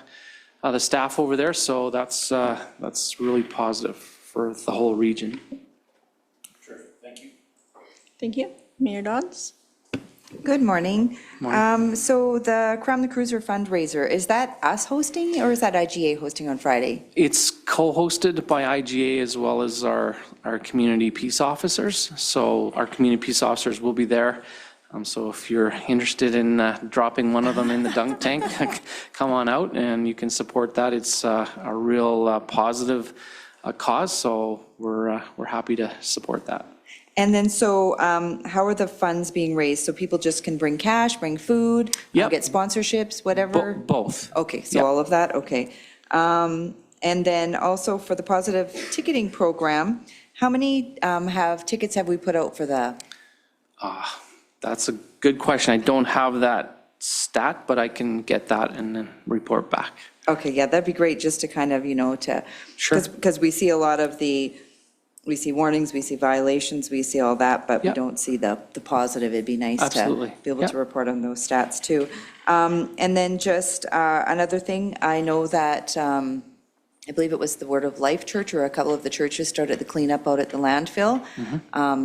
staff over there, so that's really positive for the whole region. Sure. Thank you. Thank you. Mayor Dodds? Good morning. So the Crown the Cruiser fundraiser, is that us hosting or is that IGA hosting on Friday? It's co-hosted by IGA as well as our community peace officers. So our community peace officers will be there. So if you're interested in dropping one of them in the dunk tank, come on out and you can support that. It's a real positive cause, so we're happy to support that. And then, so how are the funds being raised? So people just can bring cash, bring food, Yep. get sponsorships, whatever? Both. Okay, so Yep. all of that, okay. And then also for the positive ticketing program, how many tickets have we put out for the? That's a good question. I don't have that stat, but I can get that and then report back. Okay, yeah, that'd be great, just to kind of, to. Sure. Because we see a lot of we see warnings, we see violations, we see all that, but we Yep. don't see the positive. It'd be nice Absolutely. to be able Yep. to report on those stats too. And then just another thing, I know that, I believe it was the Word of Life Church or a couple of the churches started the cleanup out at the landfill,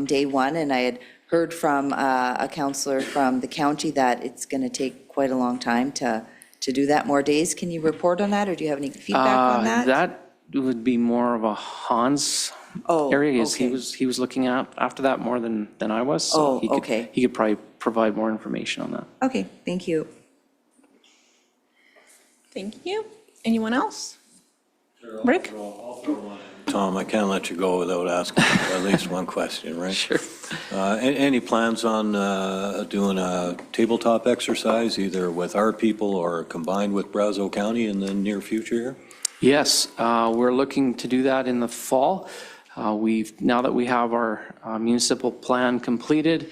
day one, and I had heard from a counselor from the county that it's going to take quite a long time to do that, more days. Can you report on that, or do you have any feedback on that? That would be more of a Hans Oh, area. okay. He was looking after that more than I was. So Oh, he could, okay. He could probably provide more information on that. Okay, thank you. Thank you. Anyone else? Rick? Tom, I can't let you go without asking at least one question, right? Sure. Any plans on doing a tabletop exercise, either with our people or combined with Brazeau County in the near future here? Yes, we're looking to do that in the fall. Now that we have our municipal plan completed,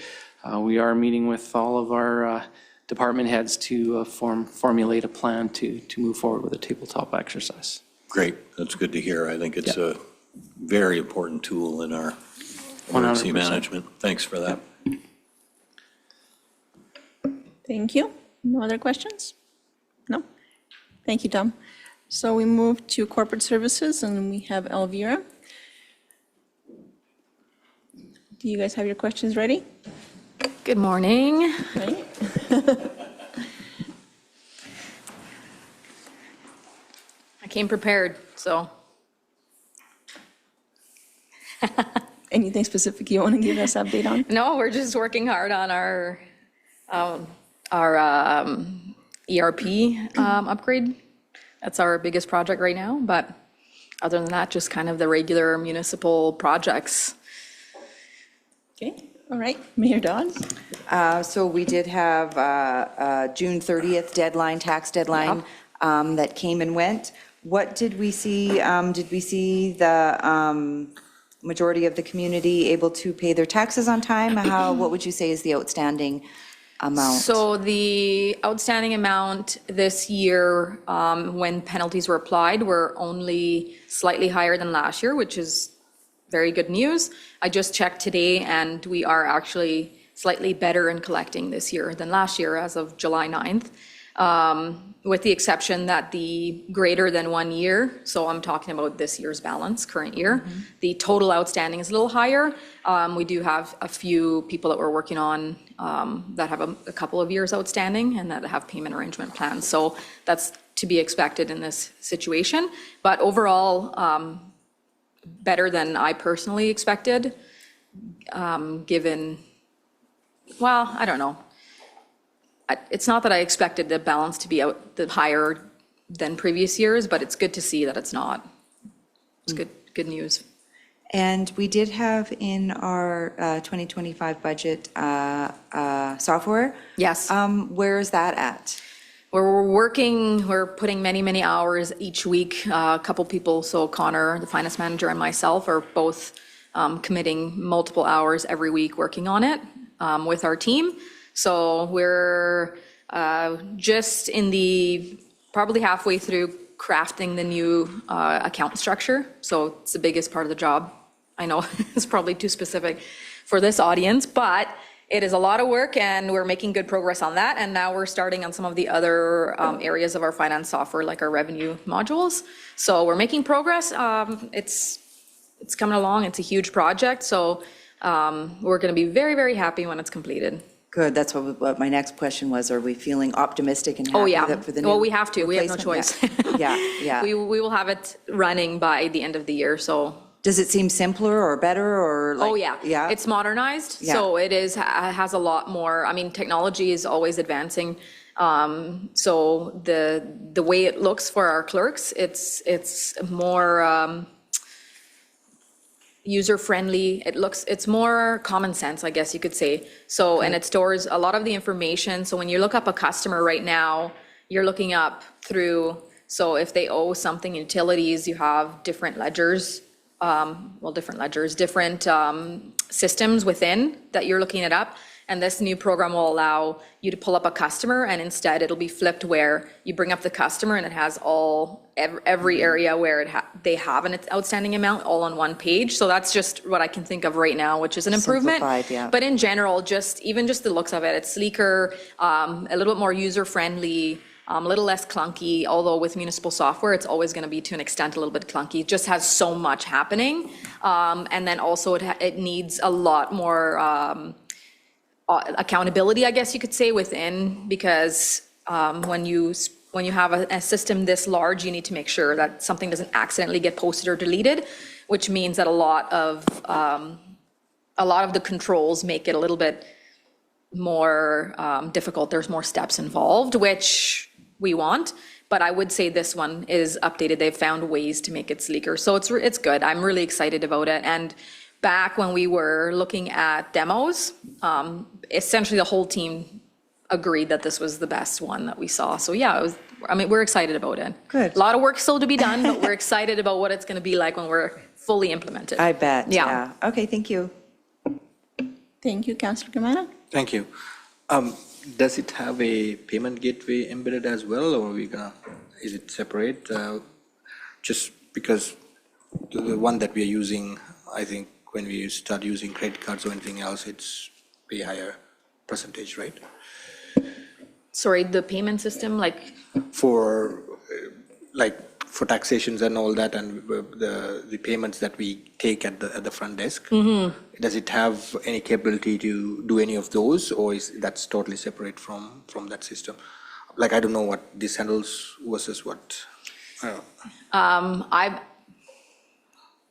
we are meeting with all of our department heads to formulate a plan to move forward with a tabletop exercise. Great, that's good to hear. I think it's a very important tool in our 100%. emergency management. Thanks for that. Thank you. No other questions? No? Thank you, Tom. So we move to corporate services, and we have Elvira. Do you guys have your questions ready? Good morning. Right? I came prepared, so. Anything specific you want to give us update on? No, we're just working hard on our ERP upgrade. That's our biggest project right now, but other than that, just kind of the regular municipal projects. Okay, all right. Mayor Dodds? So we did have June 30th deadline, tax deadline, that came and went. What did we see? Did we see the majority of the community able to pay their taxes on time? What would you say is the outstanding amount? So the outstanding amount this year, when penalties were applied, were only slightly higher than last year, which is very good news. I just checked today, and we are actually slightly better in collecting this year than last year as of July 9th, with the exception that the greater than 1 year, so I'm talking about this year's balance, current year, the total outstanding is a little higher. We do have a few people that we're working on that have a couple of years outstanding and that have payment arrangement plans. So that's to be expected in this situation. But overall, better than I personally expected, given, well, I don't know. It's not that I expected the balance to be higher than previous years, but it's good to see that it's not. It's good news. And we did have in our 2025 budget software. Yes. Where is that at? We're putting many, many hours each week. A couple people, so Connor, the finance manager, and myself are both committing multiple hours every week working on it with our team. So we're just probably halfway through crafting the new account structure. So it's the biggest part of the job. I know it's probably too specific for this audience, but it is a lot of work and we're making good progress on that. And now we're starting on some of the other areas of our finance software, like our revenue modules. So we're making progress. It's coming along. It's a huge project. So we're going to be very, very happy when it's completed. Good, that's what my next question was. Are we feeling optimistic and happy that for the new? Well, we have to. We have no choice. Yeah. We will have it running by the end of the year, so. Does it seem simpler or better or like? Oh, yeah. Yeah? It's modernized, Yeah. so it has a lot more, I mean, technology is always advancing. So the way it looks for our clerks, it's more user-friendly. It's more common sense, I guess you could say. So, and it stores a lot of the information. So when you look up a customer right now, you're looking up through, so if they owe something in utilities, you have different ledgers, different systems within that you're looking it up. And this new program will allow you to pull up a customer, and instead it'll be flipped where you bring up the customer and it has every area where they have an outstanding amount all on one page. So that's just what I can think of right now, which is an improvement. Simplified, yeah. But in general, even just the looks of it, it's sleeker, a little bit more user-friendly, a little less clunky, although with municipal software, it's always going to be, to an extent, a little bit clunky. It just has so much happening. And then also it needs a lot more accountability, I guess you could say, within, because when you have a system this large, you need to make sure that something doesn't accidentally get posted or deleted, which means that a lot of the controls make it a little bit more difficult. There's more steps involved, which we want, But I would say this one is updated. They've found ways to make it sleeker. So it's good. I'm really excited about it. And back when we were looking at demos, essentially the whole team agreed that this was the best one that we saw. So yeah, we're excited about it. Good. A lot of work still to be done, but we're excited about what it's going to be like when we're fully implemented. I bet, Yeah. yeah. Okay, thank you. Thank you, Councillor Camara. Thank you. Does it have a payment gateway embedded as well, or is it separate? Just because the one that we are using, I think when we start using credit cards or anything else, it's way higher percentage, right? Sorry, the payment system, like, For, for taxations and all that, and the payments that we take at the front desk, does it have any capability to do any of those, or is that's totally separate from that system? Like, I don't know what this handles versus what, I don't know.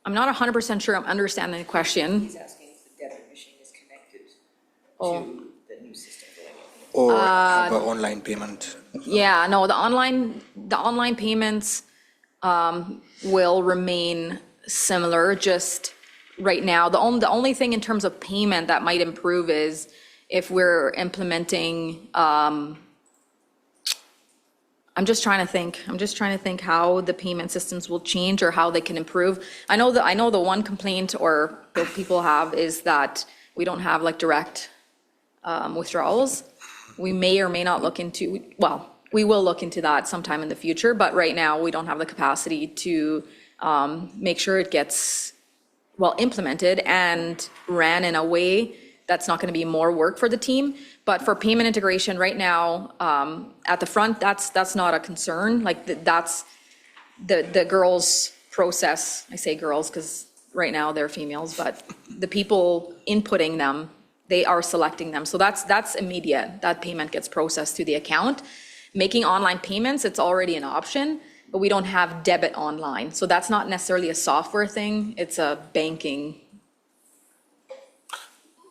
I'm not 100% sure I'm understanding the question. He's asking if the debit machine is connected Oh. to the new system going in. Or have an online payment. Yeah, no, the online payments will remain similar, just right now. The only thing in terms of payment that might improve is if we're implementing, I'm just trying to think how the payment systems will change or how they can improve. I know the one complaint or that people have is that we don't have like direct withdrawals. We may or may not look into, well, we will look into that sometime in the future, but right now we don't have the capacity to make sure it gets well implemented and ran in a way that's not going to be more work for the team. But for payment integration right now, at the front, that's not a concern. Like that's the girls' process. I say girls because right now they're females, but the people inputting them, they are selecting them. So that's immediate. That payment gets processed through the account. Making online payments, it's already an option, but we don't have debit online. So that's not necessarily a software thing. It's a banking.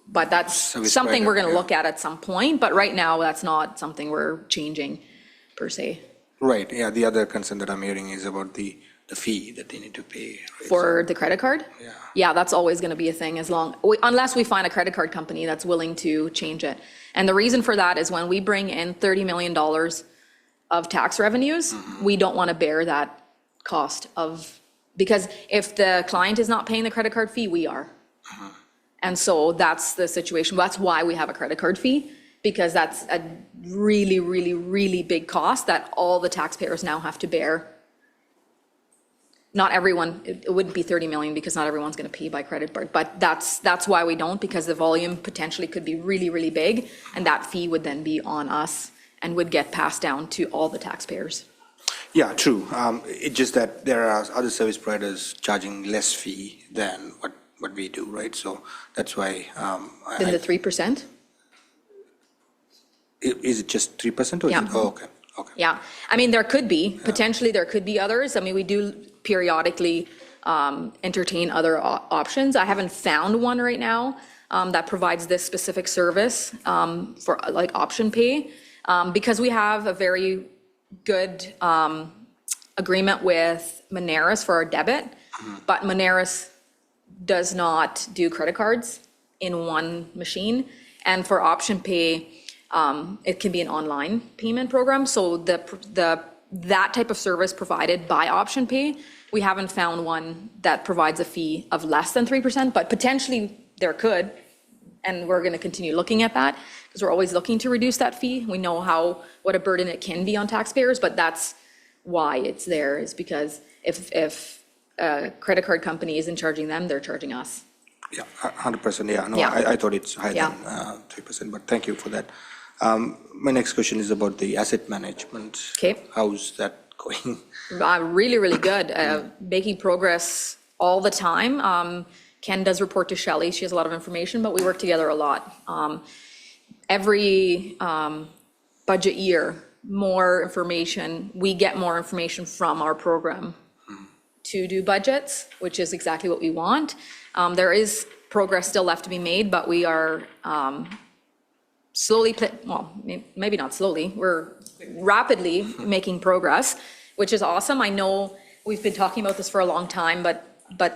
But that's Service something we're provider, going to look at some point. But right now, that's not something we're changing per se. Right, yeah, the other concern that I'm hearing is about the fee that they need to pay. Right? For the credit card? Yeah. Yeah, that's always going to be a thing unless we find a credit card company that's willing to change it. And the reason for that is when we bring in $30 million of tax revenues, we don't want to bear that cost because if the client is not paying the credit card fee, we are. And so that's the situation. That's why we have a credit card fee, because that's a really, really, really big cost that all the taxpayers now have to bear. Not everyone, it wouldn't be 30 million because not everyone's going to pay by credit card, but that's why we don't, because the volume potentially could be really, really big, and that fee would then be on us and would get passed down to all the taxpayers. Yeah, true. It's just that there are other service providers charging less fee than what we do, right? So that's why. Then the 3%? Is it just 3% or is Yeah. it? Oh, okay, okay. Yeah, I mean, there could be, potentially there could be others. I mean, we do periodically entertain other options. I haven't found one right now that provides this specific service for like option pay, because we have a very good agreement with Moneris for our debit, but Moneris does not do credit cards in one machine. And for option pay, it can be an online payment program. So that type of service provided by option pay, we haven't found one that provides a fee of less than 3%, but potentially there could. And we're going to continue looking at that because we're always looking to reduce that fee. We know what a burden it can be on taxpayers, but that's why it's there, is because if a credit card company isn't charging them, they're charging us. Yeah, 100%, yeah. No, Yeah. I thought it's higher Yeah. than 3%, but thank you for that. My next question is about the asset management. Okay. How's that going? Really, really good. Making progress all the time. Ken does report to Shelley. She has a lot of information, but we work together a lot. Every budget year, more information, we get more information from our program to do budgets, which is exactly what we want. There is progress still left to be made, but we are slowly, well, maybe not slowly, we're rapidly making progress, which is awesome. I know we've been talking about this for a long time, but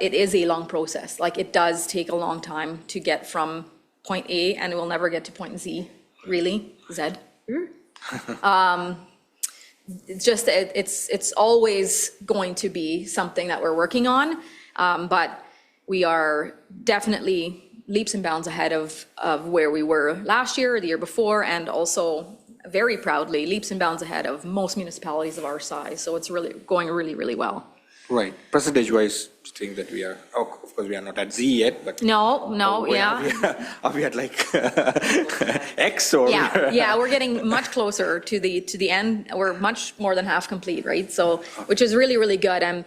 it is a long process. Like, it does take a long time to get from point A, and we'll never get to point Z, really, Z. It's just, it's always going to be something that we're working on, but we are definitely leaps and bounds ahead of where we were last year or the year before, and also very proudly leaps and bounds ahead of most municipalities of our size. So it's really going really well. Right, percentage-wise, think that we are, of course, we are not at Z yet, but. No, yeah. Are we at like X or? Yeah, we're getting much closer to the end. We're much more than half complete, right? So, which is really good. And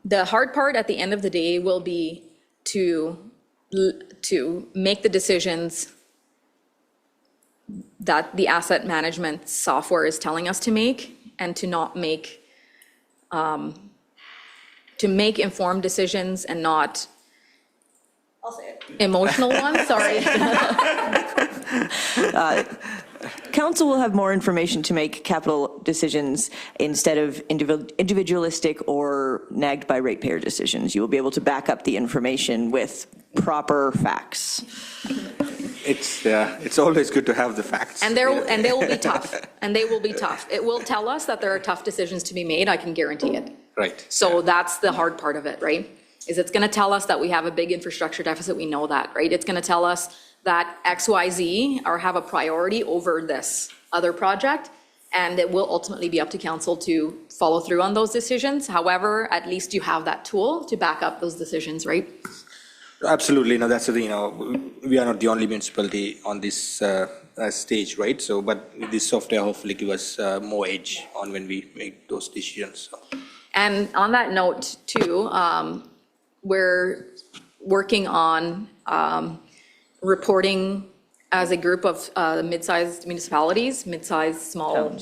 the hard part at the end of the day will be to make the decisions that the asset management software is telling us to make, and to not make, to make informed decisions and not, I'll say it, emotional ones, sorry. Council will have more information to make capital decisions instead of individualistic or nagged by ratepayer decisions. You will be able to back up the information with proper facts. It's always good to have the facts. And they will be tough, and they will be tough. It will tell us that there are tough decisions to be made, I can guarantee it. Right. So that's the hard part of it, right? Is it's gonna tell us that we have a big infrastructure deficit, we know that, right? It's gonna tell us that XYZ or have a priority over this other project, and it will ultimately be up to council to follow through on those decisions. However, at least you have that tool to back up those decisions, right? Absolutely, no, that's the thing, we are not the only municipality on this stage, right? So, but this software hopefully give us more edge on when we make those decisions. So. And on that note too, we're working on reporting as a group of mid-sized municipalities, mid-sized, small.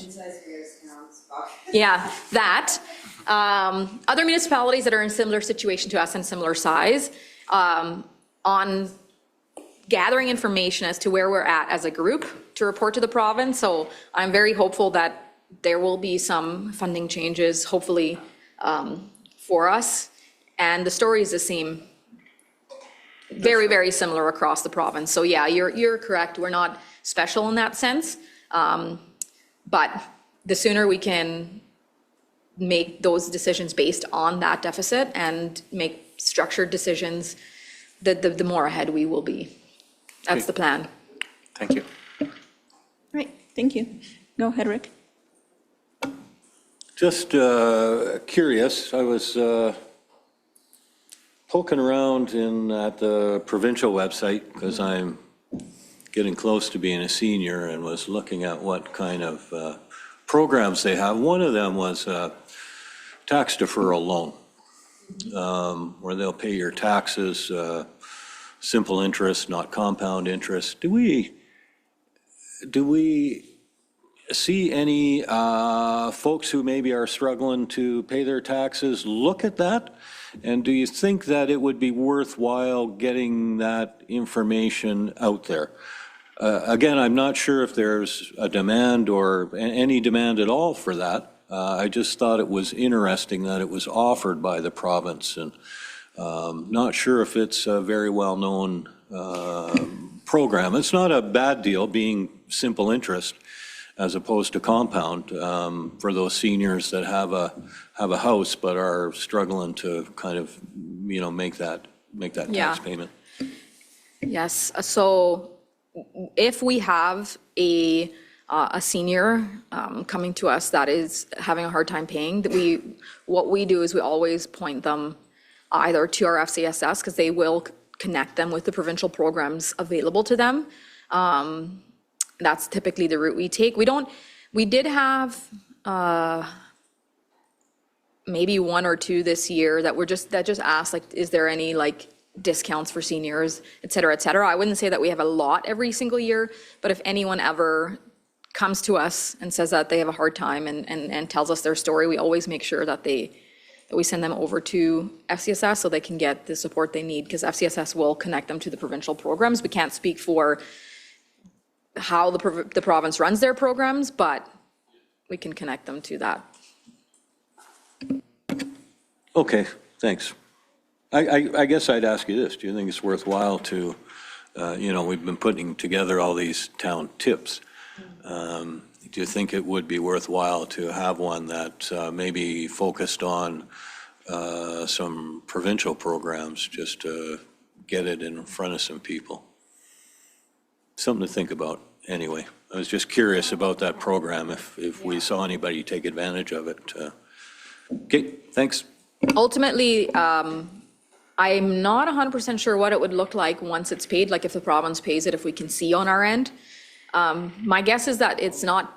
Yeah, that. Other municipalities that are in similar situation to us and similar size, on gathering information as to where we're at as a group to report to the province. So I'm very hopeful that there will be some funding changes, hopefully, for us. And the story is the same, very similar across the province. So yeah, you're correct. We're not special in that sense. But the sooner we can make those decisions based on that deficit and make structured decisions, the more ahead we will be. That's the plan. Thank you. Right, thank you. Go ahead, Rick. Just curious, I was poking around at the provincial website because I'm getting close to being a senior, and was looking at what kind of programs they have. One of them was a tax deferral loan, where they'll pay your taxes, simple interest, not compound interest. Do we see any folks who maybe are struggling to pay their taxes look at that? And do you think that it would be worthwhile getting that information out there? Again, I'm not sure if there's a demand or any demand at all for that. I just thought it was interesting that it was offered by the province, and not sure if it's a very well-known program. It's not a bad deal being simple interest as opposed to compound, for those seniors that have a house but are struggling to kind of, make that tax payment. Yes, so if we have a senior coming to us that is having a hard time paying, what we do is we always point them either to our FCSS, because they will connect them with the provincial programs available to them. That's typically the route we take. We did have maybe one or two this year that just asked, like, is there any discounts for seniors, et cetera, et cetera. I wouldn't say that we have a lot every single year, but if anyone ever comes to us and says that they have a hard time and tells us their story, we always make sure that we send them over to FCSS so they can get the support they need, because FCSS will connect them to the provincial programs. We can't speak for how the province runs their programs, but we can connect them to that. Okay, thanks. I guess I'd ask you this, do you think it's worthwhile to, we've been putting together all these town tips. Do you think it would be worthwhile to have one that maybe focused on some provincial programs, just to get it in front of some people? Something to think about, anyway. I was just curious about that program, if we saw anybody take advantage of it. Okay, thanks. Ultimately, I'm not 100% sure what it would look like once it's paid, like if the province pays it, if we can see on our end. My guess is that it's not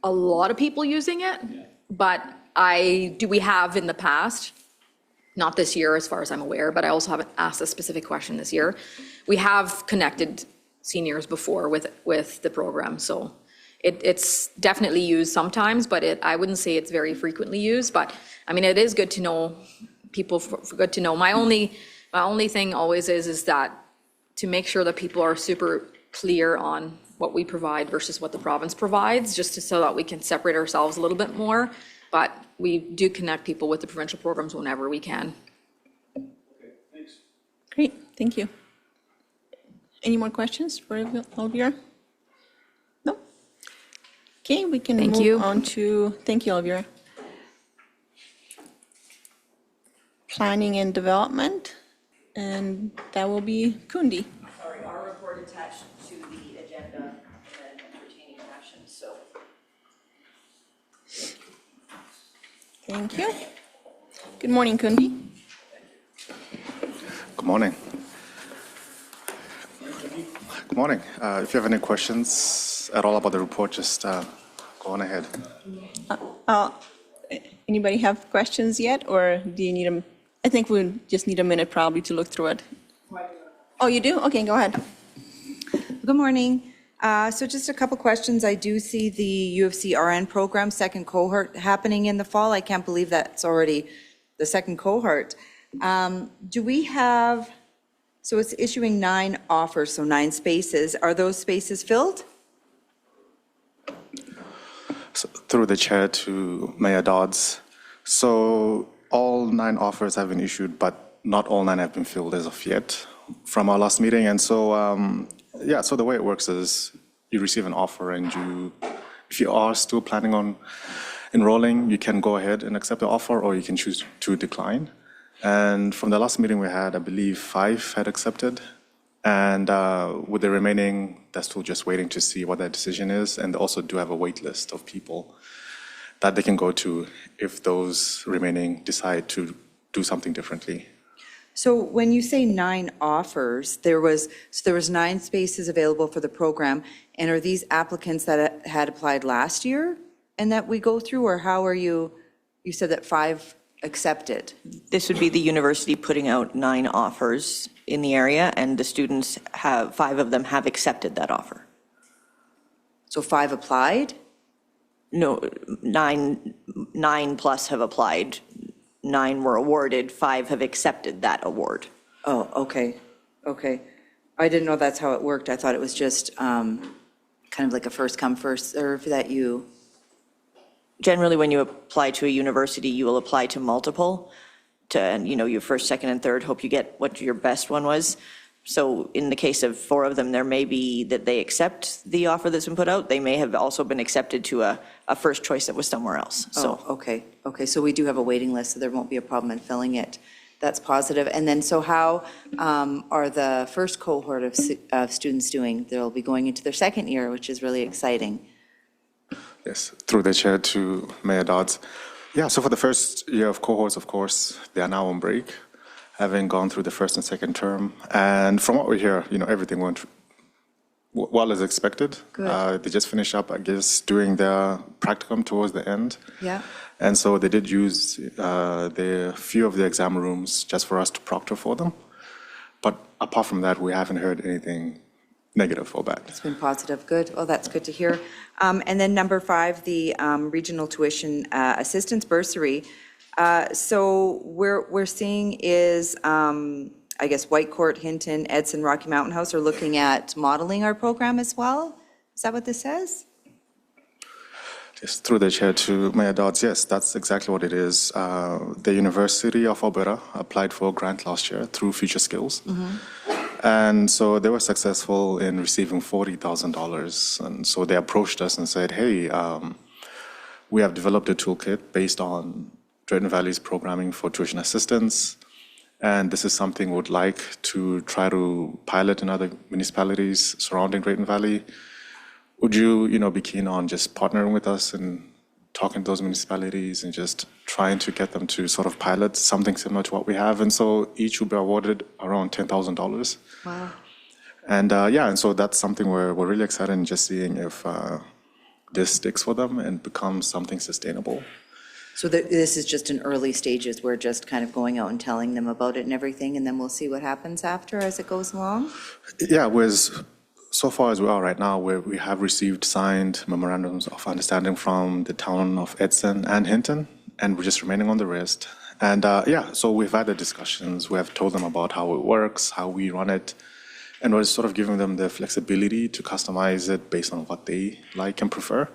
a lot of people using it, but we have in the past, not this year as far as I'm aware, but I also haven't asked a specific question this year. We have connected seniors before with the program, so it's definitely used sometimes, but I wouldn't say it's very frequently used. But I mean, it is good to know, good to know. My only thing always is that to make sure that people are super clear on what we provide versus what the province provides, so that we can separate ourselves a little bit more. But we do connect people with the provincial programs whenever we can. Great, thank you. Any more questions for Elvira? No? Okay, we can Thank you. move on to, thank you, Elvira. Planning and development, and that will be Kundi. Sorry, our report attached to the agenda and pertaining actions, so. Thank you. Good morning, Kundi. Good morning. Good morning. If you have any questions at all about the report, just go on ahead. Anybody have questions yet, or do you need them? I think we just need a minute probably to look through it. Oh, you do? Okay, go ahead. Good morning. So just a couple questions. I do see the U of C RN program, second cohort happening in the fall. I can't believe that's already the second cohort. Do we have, so it's issuing 9 offers, so 9 spaces. Are those spaces filled? So, through the chair to Mayor Dodds. So all 9 offers have been issued, but not all 9 have been filled as of yet from our last meeting. And so, so the way it works is you receive an offer, and if you are still planning on enrolling, you can go ahead and accept the offer, or you can choose to decline. And from the last meeting we had, I believe 5 had accepted. And with the remaining, they're still just waiting to see what their decision is. And they also do have a wait list of people that they can go to if those remaining decide to do something differently. So when you say 9 offers, there was 9 spaces available for the program. And are these applicants that had applied last year and that we go through, or how are you said that 5 accepted? This would be the university putting out 9 offers in the area, and the students 5 of them have accepted that offer. So 5 applied? No, 9 plus have applied. 9 were awarded, 5 have accepted that award. Oh, okay. I didn't know that's how it worked. I thought it was just kind of like a first come, first serve that you... Generally, when you apply to a university, you will apply to multiple, your first, second, and third, hope you get what your best one was. So in the case of 4 of them, there may be that they accept the offer that's been put out. They may have also been accepted to a first choice that was somewhere else. So Okay, so we do have a waiting list, so there won't be a problem in filling it. That's positive. And then, so how are the first cohort of students doing? They'll be going into their second year, which is really exciting. Yes, through the chair to Mayor Dodds. Yeah, so for the first year of cohorts, of course, they are now on break, having gone through the first and second term. And from what we hear, everything went well as expected. Good. They just finished up, I guess, doing their practicum towards the end. Yeah. And so they did use the few of the exam rooms just for us to proctor for them. But apart from that, we haven't heard anything negative or bad. It's been positive. Good. Well, that's good to hear. And then number 5, the regional tuition assistance bursary. So we're seeing is I guess, Whitecourt, Hinton, Edson, Rocky Mountain House are looking at modeling our program as well? Is that what this says? Just through the chair to Mayor Dodds, yes, that's exactly what it is. The University of Alberta applied for a grant last year through Future Skills. And so they were successful in receiving $40,000. And so they approached us and said, hey, we have developed a toolkit based on Drayton Valley's programming for tuition assistance. And this is something we'd like to try to pilot in other municipalities surrounding Drayton Valley. Would you, be keen on just partnering with us and talking to those municipalities and just trying to get them to sort of pilot something similar to what we have? And so each will be awarded around $10,000. Wow. And and so that's something we're really excited in just seeing if this sticks for them and becomes something sustainable. So this is just in early stages. We're just kind of going out and telling them about it and everything, and then we'll see what happens after as it goes along? Yeah, so far as we are right now, we have received signed memorandums of understanding from the town of Edson and Hinton, and we're just remaining on the rest. And so we've had the discussions. We have told them about how it works, how we run it, and we're sort of giving them the flexibility to customize it based on what they like and prefer.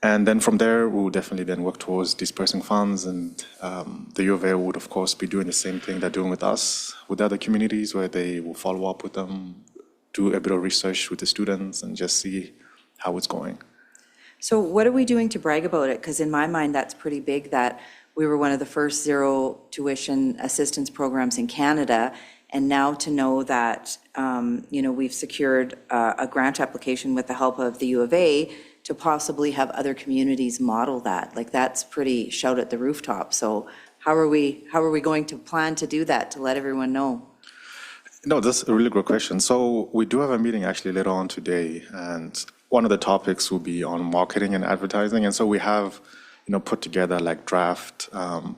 And then from there, we'll definitely then work towards dispersing funds, and the U of A would, of course, be doing the same thing they're doing with us, with other communities, where they will follow up with them, do a bit of research with the students, and just see how it's going. So what are we doing to brag about it? Because in my mind, that's pretty big that we were one of the first zero tuition assistance programs in Canada. And now to know that, we've secured a grant application with the help of the U of A to possibly have other communities model that. Like, that's pretty shout at the rooftop. So how are we going to plan to do that, to let everyone know? No, that's a really good question. So we do have a meeting actually later on today, and one of the topics will be on marketing and advertising. And so we have, put together like draft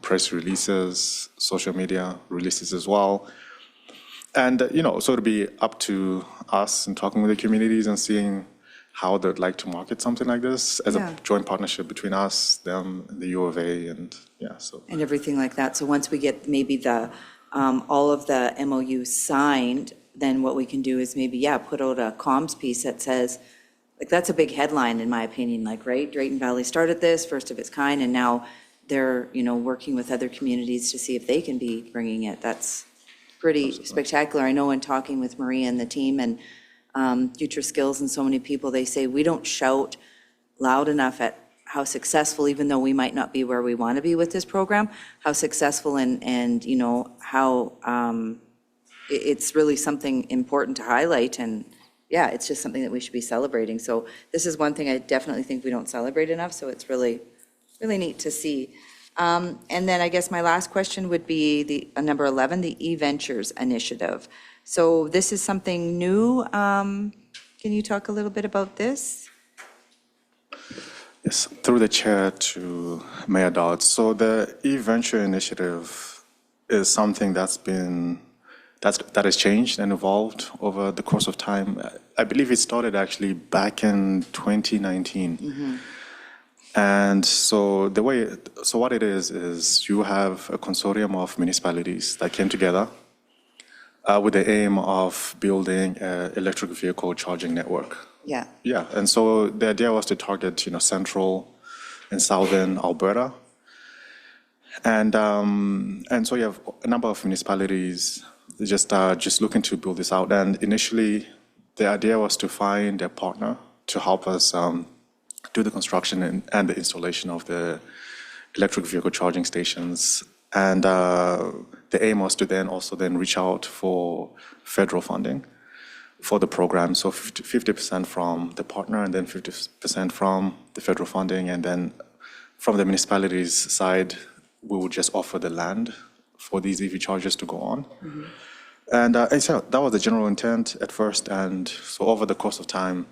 press releases, social media releases as well. And, so it'll be up to us in talking with the communities and seeing how they'd like to market something like this as a joint partnership between us, them, and the U of A, and so. And everything like that. So once we get maybe all of the MOUs signed, then what we can do is maybe, put out a comms piece that says, like, that's a big headline in my opinion, like, right? Drayton Valley started this, first of its kind, and now they're, working with other communities to see if they can be bringing it. That's pretty spectacular. I know in talking with Maria and the team and Future Skills and so many people, they say we don't shout loud enough at how successful, even though we might not be where we want to be with this program, how successful and how it's really something important to highlight. And it's just something that we should be celebrating. So this is one thing I definitely think we don't celebrate enough. So it's really, really neat to see. And then I guess my last question would be the number 11, the eVentures initiative. So this is something new. Can you talk a little bit about this? Yes, through the chair to Mayor Dodds. So the eVenture initiative is something that has changed and evolved over the course of time. I believe it started actually back in 2019. And so what it is you have a consortium of municipalities that came together with the aim of building an electric vehicle charging network. Yeah, and so the idea was to target, central and southern Alberta. And so you have a number of municipalities just looking to build this out. And initially, the idea was to find a partner to help us do the construction and the installation of the electric vehicle charging stations. And the aim was to then reach out for federal funding for the program. So 50% from the partner and then 50% from the federal funding. And then from the municipalities' side, we would just offer the land for these EV chargers to go on. And so that was the general intent at first. And so over the course of time,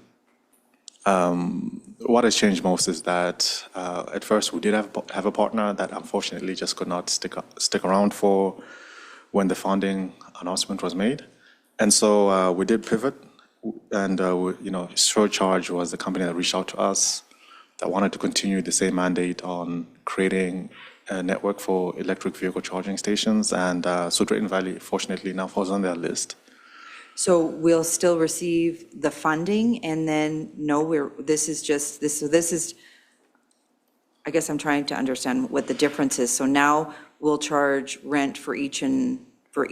what has changed most is that at first we did have a partner that unfortunately just could not stick around for when the funding announcement was made. And so we did pivot, and Surcharge was the company that reached out to us that wanted to continue the same mandate on creating network for electric vehicle charging stations, and so Drayton Valley, fortunately, now falls on their list. So we'll still receive the funding, and then, no, this is, I guess I'm trying to understand what the difference is. So now we'll charge rent for for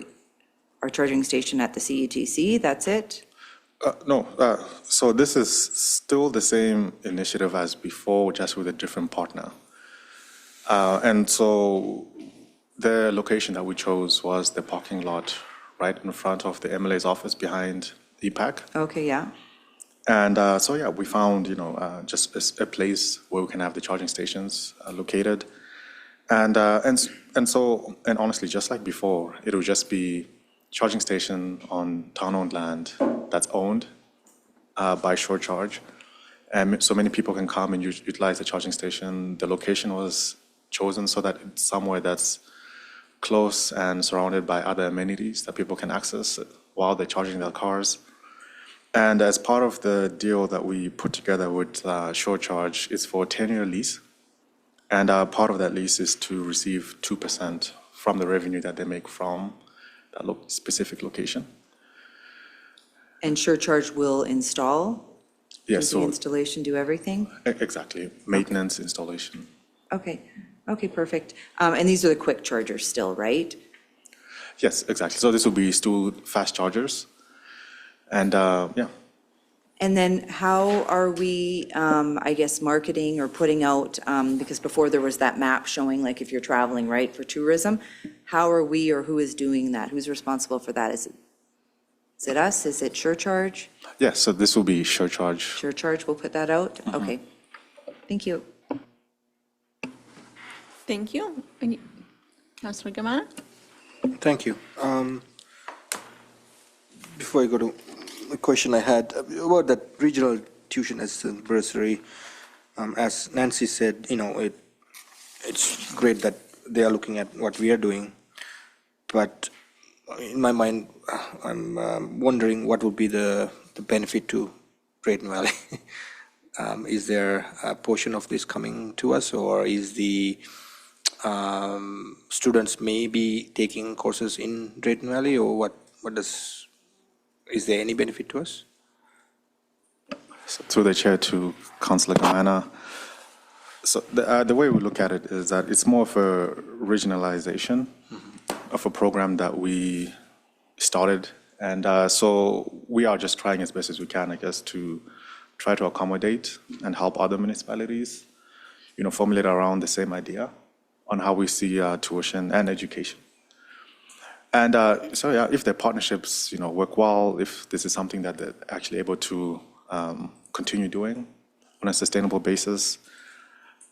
our charging station at the CETC, that's it? No, so this is still the same initiative as before, just with a different partner. And so the location that we chose was the parking lot right in front of the MLA's office behind EPAC. Okay, yeah. And so, yeah, we found, just a place where we can have the charging stations located. And honestly, just like before, it will just be charging station on town-owned land that's owned by Shore Charge. And so many people can come and utilize the charging station. The location was chosen so that it's somewhere that's close and surrounded by other amenities that people can access while they're charging their cars. And as part of the deal that we put together with Shore Charge, it's for a 10-year lease. And part of that lease is to receive 2% from the revenue that they make from that specific location. And Shore Charge will install? Yes, Do the so installation, do everything? exactly, maintenance, installation. Okay, perfect. And these are the quick chargers still, right? Yes, exactly. So this will be still fast chargers. And yeah. And then how are we, I guess, marketing or putting out, because before there was that map showing like if you're traveling, right, for tourism, how are we or who is doing that? Who's responsible for that? Is it us? Is it Shore Charge? Yes, so this will be Shore Charge. Shore Charge will put that out? Okay. Thank you. Thank you. Councilor Gamana? Thank you. Before I go to the question I had about that regional tuition assistance bursary, as Nancy said, it's great that they are looking at what we are doing, but in my mind, I'm wondering what would be the benefit to Drayton Valley. Is there a portion of this coming to us, or is the students may be taking courses in Drayton Valley, or what is there any benefit to us? So through the chair to Councillor Gamana. So the way we look at it is that it's more of a regionalization of a program that we started. And so we are just trying as best as we can, I guess, to try to accommodate and help other municipalities, formulate around the same idea on how we see tuition and education. And so, yeah, if their partnerships, work well, if this is something that they're actually able to continue doing on a sustainable basis,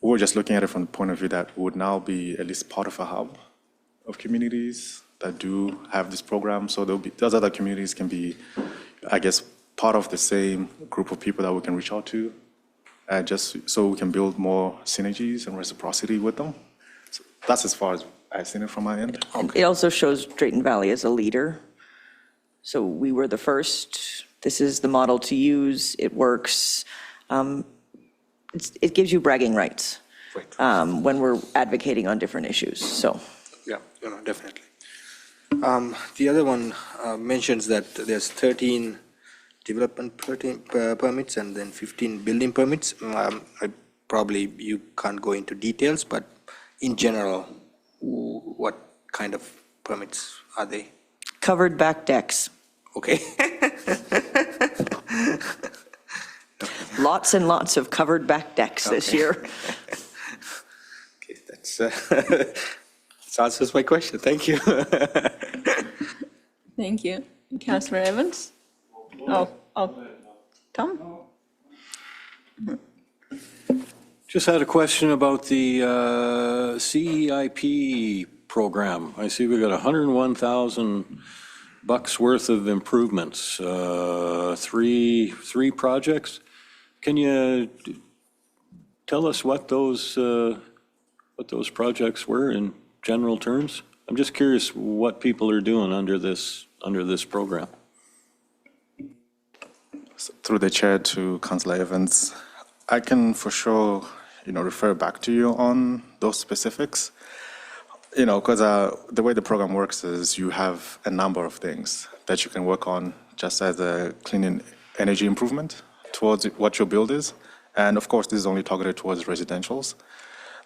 we're just looking at it from the point of view that we would now be at least part of a hub of communities that do have this program. So those other communities can be, I guess, part of the same group of people that we can reach out to, just so we can build more synergies and reciprocity with them. So that's as far as I've seen it from my end. It also shows Drayton Valley as a leader. So we were the first. This is the model to use. It works. It gives you bragging rights when we're advocating on different issues. So. Yeah, definitely. The other one mentions that there's 13 development permits and then 15 building permits. Probably you can't go into details, but in general, what kind of permits are they? Covered back decks. Okay. Lots and lots of covered back decks this year. Okay, that answers my question. Thank you. Thank you. Councilor Evans? Tom? Just had a question about the CEIP program. I see we got $101,000 worth of improvements, three projects. Can you tell us what those projects were in general terms? I'm just curious what people are doing under this program. So through the chair to Councillor Evans, I can for sure refer back to you on those specifics. Because the way the program works is you have a number of things that you can work on just as a clean energy improvement towards what your build is. And of course, this is only targeted towards residentials.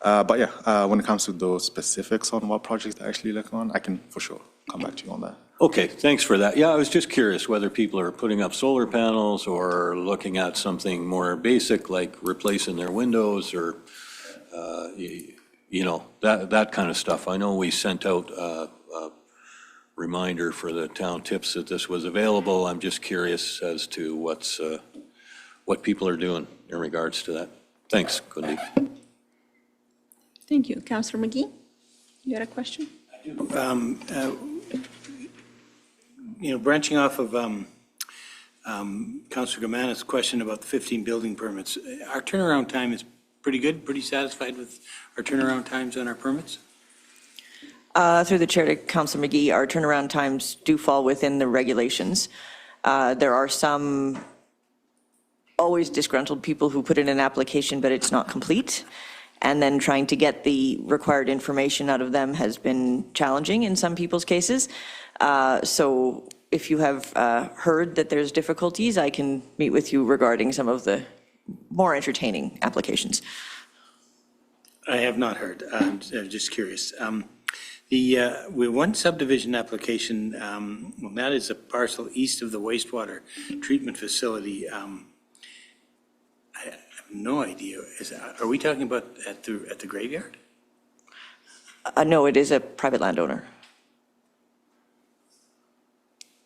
But yeah, when it comes to those specifics on what projects they're actually looking on, I can for sure come back to you on that. Okay, thanks for that. Yeah, I was just curious whether people are putting up solar panels or looking at something more basic like replacing their windows or, that kind of stuff. I know we sent out a reminder for the town tips that this was available. I'm just curious as to what people are doing in regards to that. Thanks, Kundi. Thank you. Councillor McGee, you had a question? Branching off of Councilor Gamana's question about the 15 building permits, our turnaround time is pretty good, pretty satisfied with our turnaround times on our permits? Through the chair to Councilor McGee, our turnaround times do fall within the regulations. There are some always disgruntled people who put in an application, but it's not complete. And then trying to get the required information out of them has been challenging in some people's cases. So if you have heard that there's difficulties, I can meet with you regarding some of the more entertaining applications. I have not heard. I'm just curious. We one subdivision application, that is a parcel east of the wastewater treatment facility. I have no idea. Are we talking about at the graveyard? No, it is a private landowner.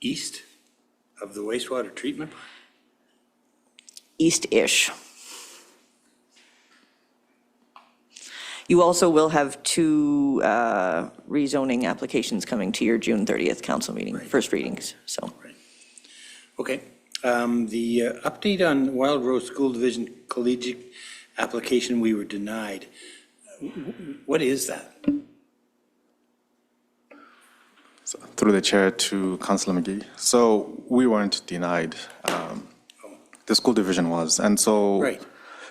East of the wastewater treatment? East-ish. You also will have two rezoning applications coming to your June 30th council meeting, first readings, so. Right. Okay. The update on Wild Rose School Division collegiate application, we were denied. What is that? So, through the chair to Councillor McGee. So we weren't denied. The school division was. And so, Right.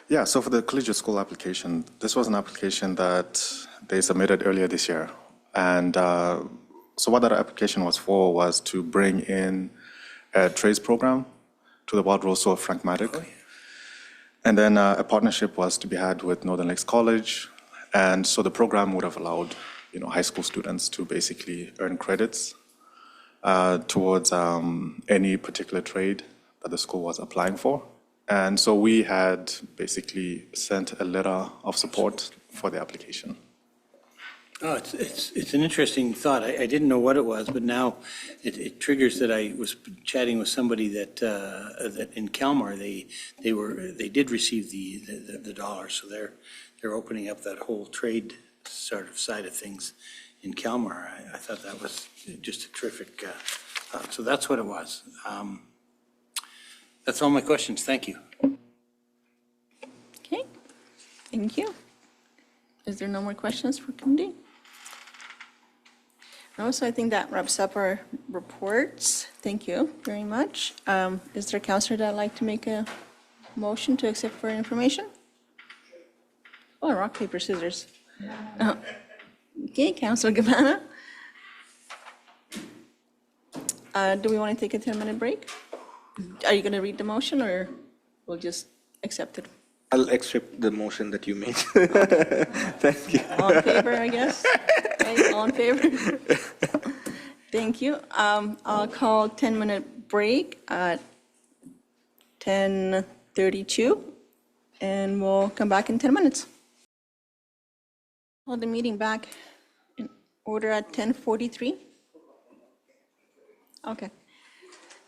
Yeah, so for the collegiate school application, this was an application that they submitted earlier this year. And so what that application was for was to bring in a trades program to the Wild Rose of Frankmatic. Oh, yeah. And then a partnership was to be had with Northern Lakes College. And so the program would have allowed, high school students to basically earn credits towards any particular trade that the school was applying for. And so we had basically sent a letter of support for the application. Oh, it's an interesting thought. I didn't know what it was, but now it triggers that I was chatting with somebody that in Kalmar they did receive the dollars, so they're opening up that whole trade sort of side of things in Kalmar. I thought that was just a terrific. So that's what it was. That's all my questions. Thank you. Okay, thank you. Is there no more questions for Kundi? No, so I think that wraps up our reports. Thank you very much. Is there a counselor that'd like to make a motion to accept for information? Oh, rock, paper, scissors. Okay, Councilor Gamana. Do we want to take a 10-minute break? Are you going to read the motion, or we'll just accept it? I'll accept the motion that you made. Thank you. All in favor, I guess? Okay, all in favor? Thank you. I'll call 10-minute break at 10:32, and we'll come back in 10 minutes. Hold the meeting back in order at 10:43. Okay.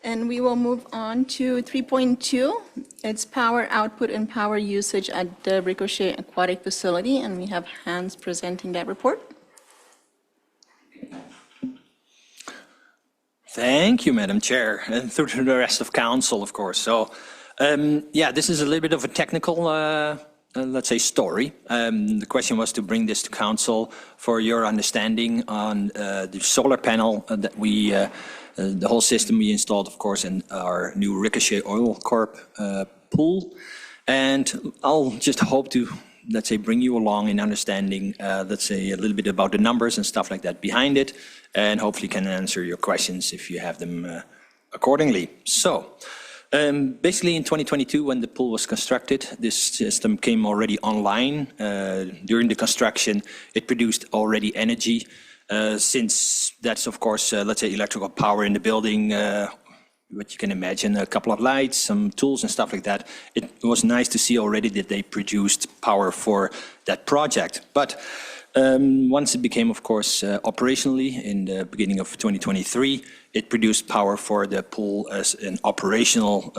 And we will move on to 3.2. It's power output and power usage at the Ricochet Aquatic Facility, and we have Hans presenting that report. Thank you, Madam Chair, and through to the rest of council, of course. So, this is a little bit of a technical, let's say, story. The question was to bring this to council for your understanding on the solar panel that we, the whole system we installed, of course, in our new Ricochet Oil Corp pool. And I'll just hope to let's say, bring you along in understanding, let's say, a little bit about the numbers and stuff like that behind it, and hopefully can answer your questions if you have them accordingly. So, basically in 2022, when the pool was constructed, this system came already online. During the construction, it produced already energy. Since that's, of course, let's say, electrical power in the building, what you can imagine, a couple of lights, some tools and stuff like that. It was nice to see already that they produced power for that project. But once it became, of course, operationally in the beginning of 2023, it produced power for the pool as an operational,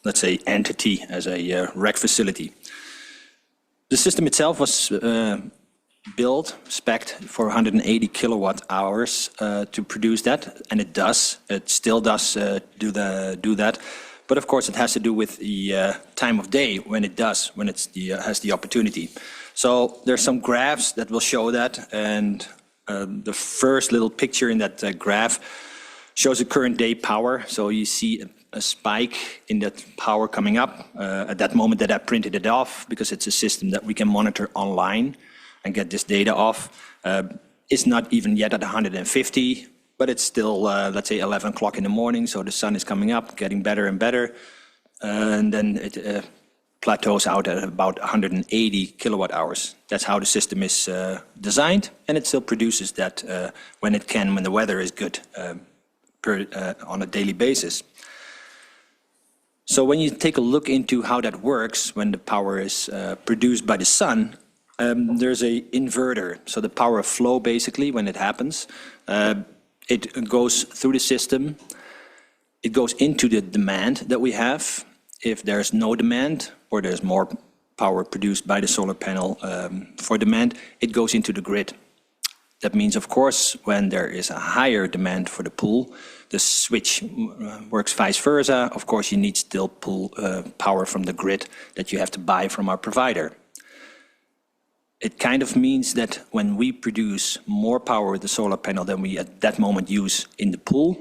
let's say, entity, as a rec facility. The system itself was built, spec'd for 180 kilowatt hours to produce that, and it does. It still does do that. But of course, it has to do with the time of day when it does, when it has the opportunity. So there's some graphs that will show that, and the first little picture in that graph shows the current day power. So you see a spike in that power coming up. At that moment that I printed it off, because it's a system that we can monitor online and get this data off. It's not even yet at 150, but it's still, let's say, 11 o'clock in the morning, so the sun is coming up, getting better and better, and then it plateaus out at about 180 kilowatt hours. That's how the system is designed, and it still produces that when it can, when the weather is good, on a daily basis. So when you take a look into how that works, when the power is produced by the sun, there's a inverter. So the power of flow, basically, when it happens, it goes through the system. It goes into the demand that we have. If there's no demand, or there's more power produced by the solar panel for demand, it goes into the grid. That means, of course, when there is a higher demand for the pool, the switch works vice versa. Of course, you need still power from the grid that you have to buy from our provider. It kind of means that when we produce more power with the solar panel than we at that moment use in the pool,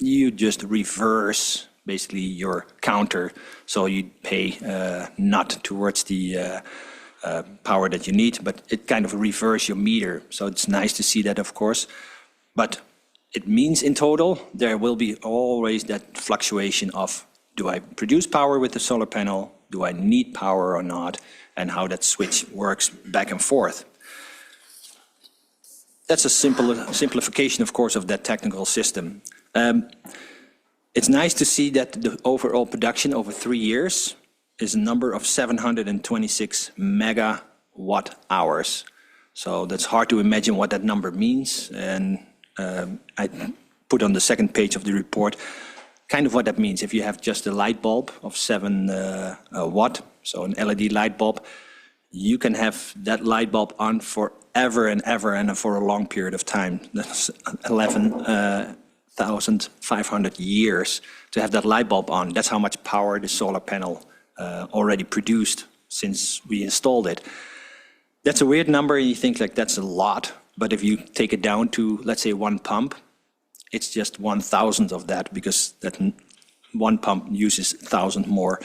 you just reverse basically your counter. So you pay not towards the power that you need, but it kind of reverse your meter. So it's nice to see that, of course. But it means in total, there will be always that fluctuation of, do I produce power with the solar panel? Do I need power or not? And how that switch works back and forth. That's a simplification, of course, of that technical system. It's nice to see that the overall production over 3 years is a number of 726 megawatt hours. So that's hard to imagine what that number means. And I put on the second page of the report kind of what that means. If you have just a light bulb of 7 watt, so an LED light bulb, you can have that light bulb on forever and ever and for a long period of time. That's 11,500 years to have that light bulb on. That's how much power the solar panel already produced since we installed it. That's a weird number, and you think like that's a lot, but if you take it down to, let's say, 1 pump, it's just 1,000th of that, because that 1 pump uses 1,000 more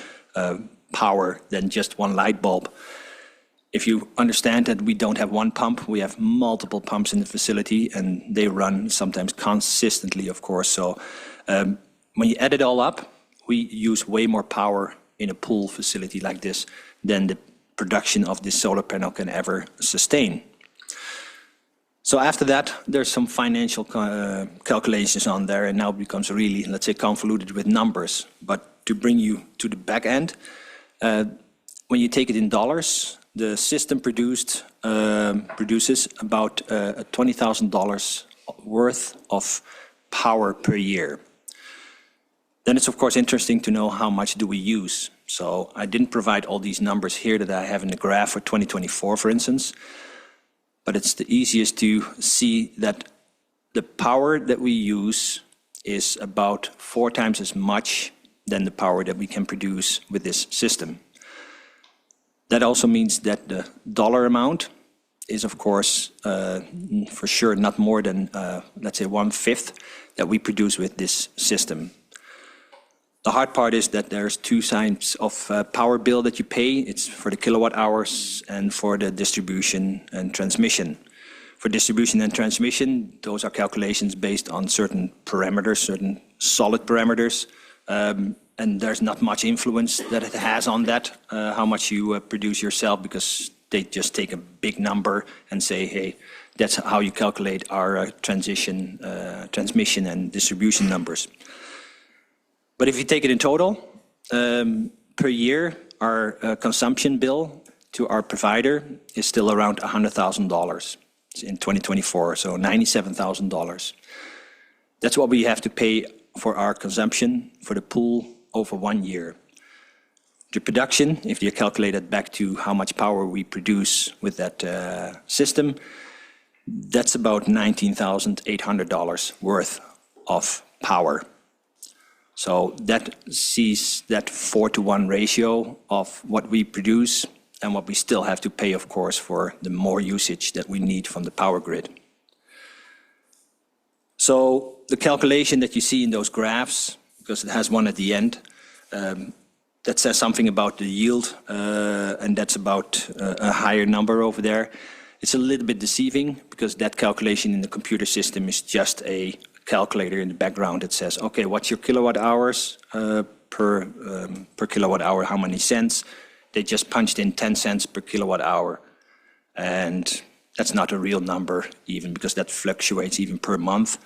power than just 1 light bulb. If you understand that we don't have 1 pump, we have multiple pumps in the facility, and they run sometimes consistently, of course. So when you add it all up, we use way more power in a pool facility like this than the production of this solar panel can ever sustain. So after that, there's some financial calculations on there, and now it becomes really, let's say, convoluted with numbers. But to bring you to the back end, when you take it in dollars, the system produces about $20,000 worth of power per year. Then it's of course interesting to know how much do we use. So I didn't provide all these numbers here that I have in the graph for 2024, for instance. But it's the easiest to see that the power that we use is about 4 times as much than the power that we can produce with this system. That also means that the dollar amount is, of course, for sure not more than, let's say, 1/5 that we produce with this system. The hard part is that there's two types of power bill that you pay. It's for the kilowatt hours and for the distribution and transmission. For distribution and transmission, those are calculations based on certain parameters, certain solid parameters, and there's not much influence that it has on that, how much you produce yourself, because they just take a big number and say, hey, that's how you calculate our transmission and distribution numbers. But if you take it in total, per year, our consumption bill to our provider is still around $100,000 in 2024, so $97,000. That's what we have to pay for our consumption for the pool over 1 year. The production, if you calculate it back to how much power we produce with that system, that's about $19,800 worth of power. So that sees that 4-to-1 ratio of what we produce and what we still have to pay, of course, for the more usage that we need from the power grid. So the calculation that you see in those graphs, because it has one at the end, that says something about the yield, and that's about a higher number over there. It's a little bit deceiving because that calculation in the computer system is just a calculator in the background that says, okay, what's your kilowatt hours per kilowatt hour, how many cents? They just punched in 10 cents per kilowatt hour. And that's not a real number even, because that fluctuates even per month.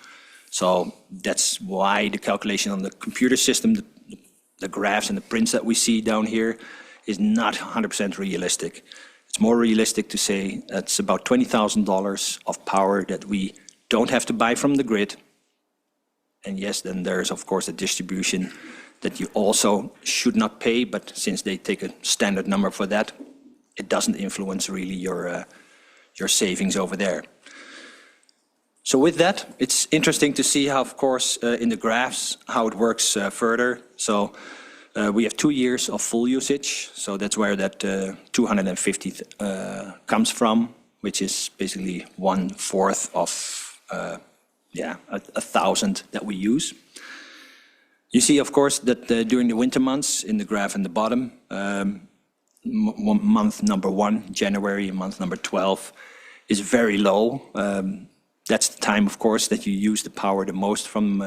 So that's why the calculation on the computer system, the graphs and the prints that we see down here, is not 100% realistic. It's more realistic to say that's about $20,000 of power that we don't have to buy from the grid. And yes, then there's of course a distribution that you also should not pay, but since they take a standard number for that, it doesn't influence really your savings over there. So with that, it's interesting to see how, of course, in the graphs, how it works further. So we have 2 years of full usage, so that's where that 250 comes from, which is basically 1/4 of 1,000 that we use. You see, of course, that during the winter months in the graph in the bottom, month number 1, January, month number 12, is very low. That's the time, of course, that you use the power the most from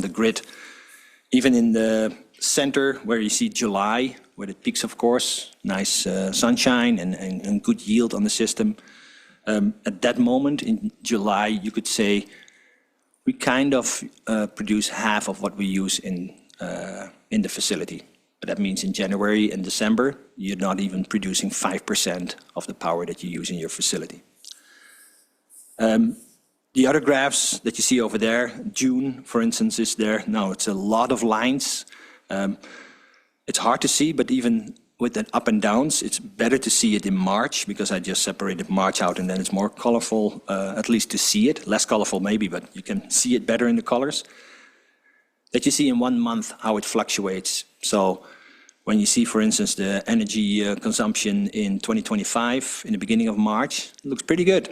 the grid. Even in the center, where you see July, where it peaks, of course, nice sunshine and good yield on the system. At that moment in July, you could say we kind of produce half of what we use in the facility. But that means in January and December, you're not even producing 5% of the power that you use in your facility. The other graphs that you see over there, June, for instance, is there. Now, it's a lot of lines. It's hard to see, but even with the up and downs, it's better to see it in March, because I just separated March out and then it's more colorful, at least to see it. Less colorful maybe, but you can see it better in the colors. That you see in 1 month how it fluctuates. So when you see, for instance, the energy consumption in 2025, in the beginning of March, it looks pretty good.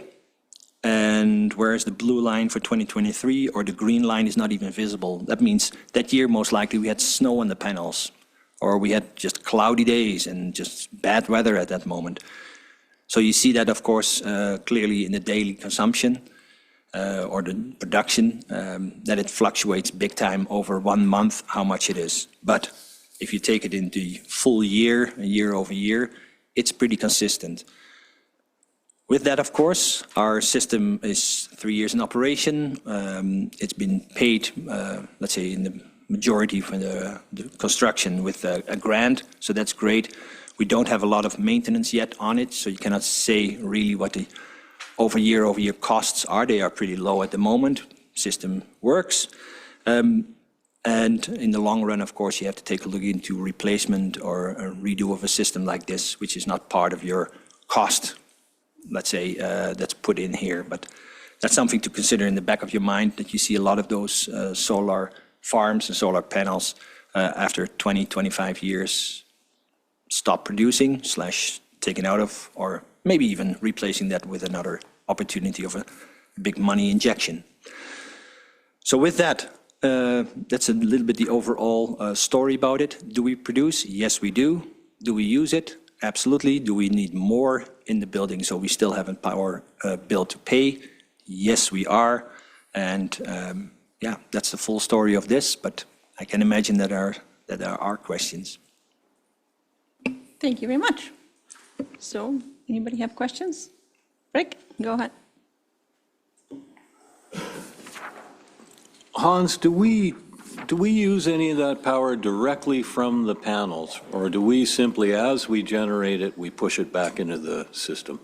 And whereas the blue line for 2023 or the green line is not even visible, that means that year most likely we had snow on the panels, or we had just cloudy days and just bad weather at that moment. So you see that, of course, clearly in the daily consumption or the production, that it fluctuates big time over 1 month, how much it is. But if you take it in the full year over year, it's pretty consistent. With that, of course, our system is 3 years in operation. It's been paid, let's say, in the majority for the construction with a grant, so that's great. We don't have a lot of maintenance yet on it, so you cannot say really what the over year costs are. They are pretty low at the moment. System works. And in the long run, of course, you have to take a look into replacement or a redo of a system like this, which is not part of your cost, let's say, that's put in here. But that's something to consider in the back of your mind, that you see a lot of those solar farms and solar panels after 20, 25 years stop producing / taken out of, or maybe even replacing that with another opportunity of a big money injection. So with that, That's a little bit the overall story about it. Do we produce? Yes, we do. Do we use it? Absolutely. Do we need more in the building so we still have a power bill to pay? Yes, we are. And yeah, that's the full story of this, but I can imagine that there are questions. Thank you very much. So, anybody have questions? Rick, go ahead. Hans, do we use any of that power directly from the panels? Or do we simply, as we generate it, we push it back into the system?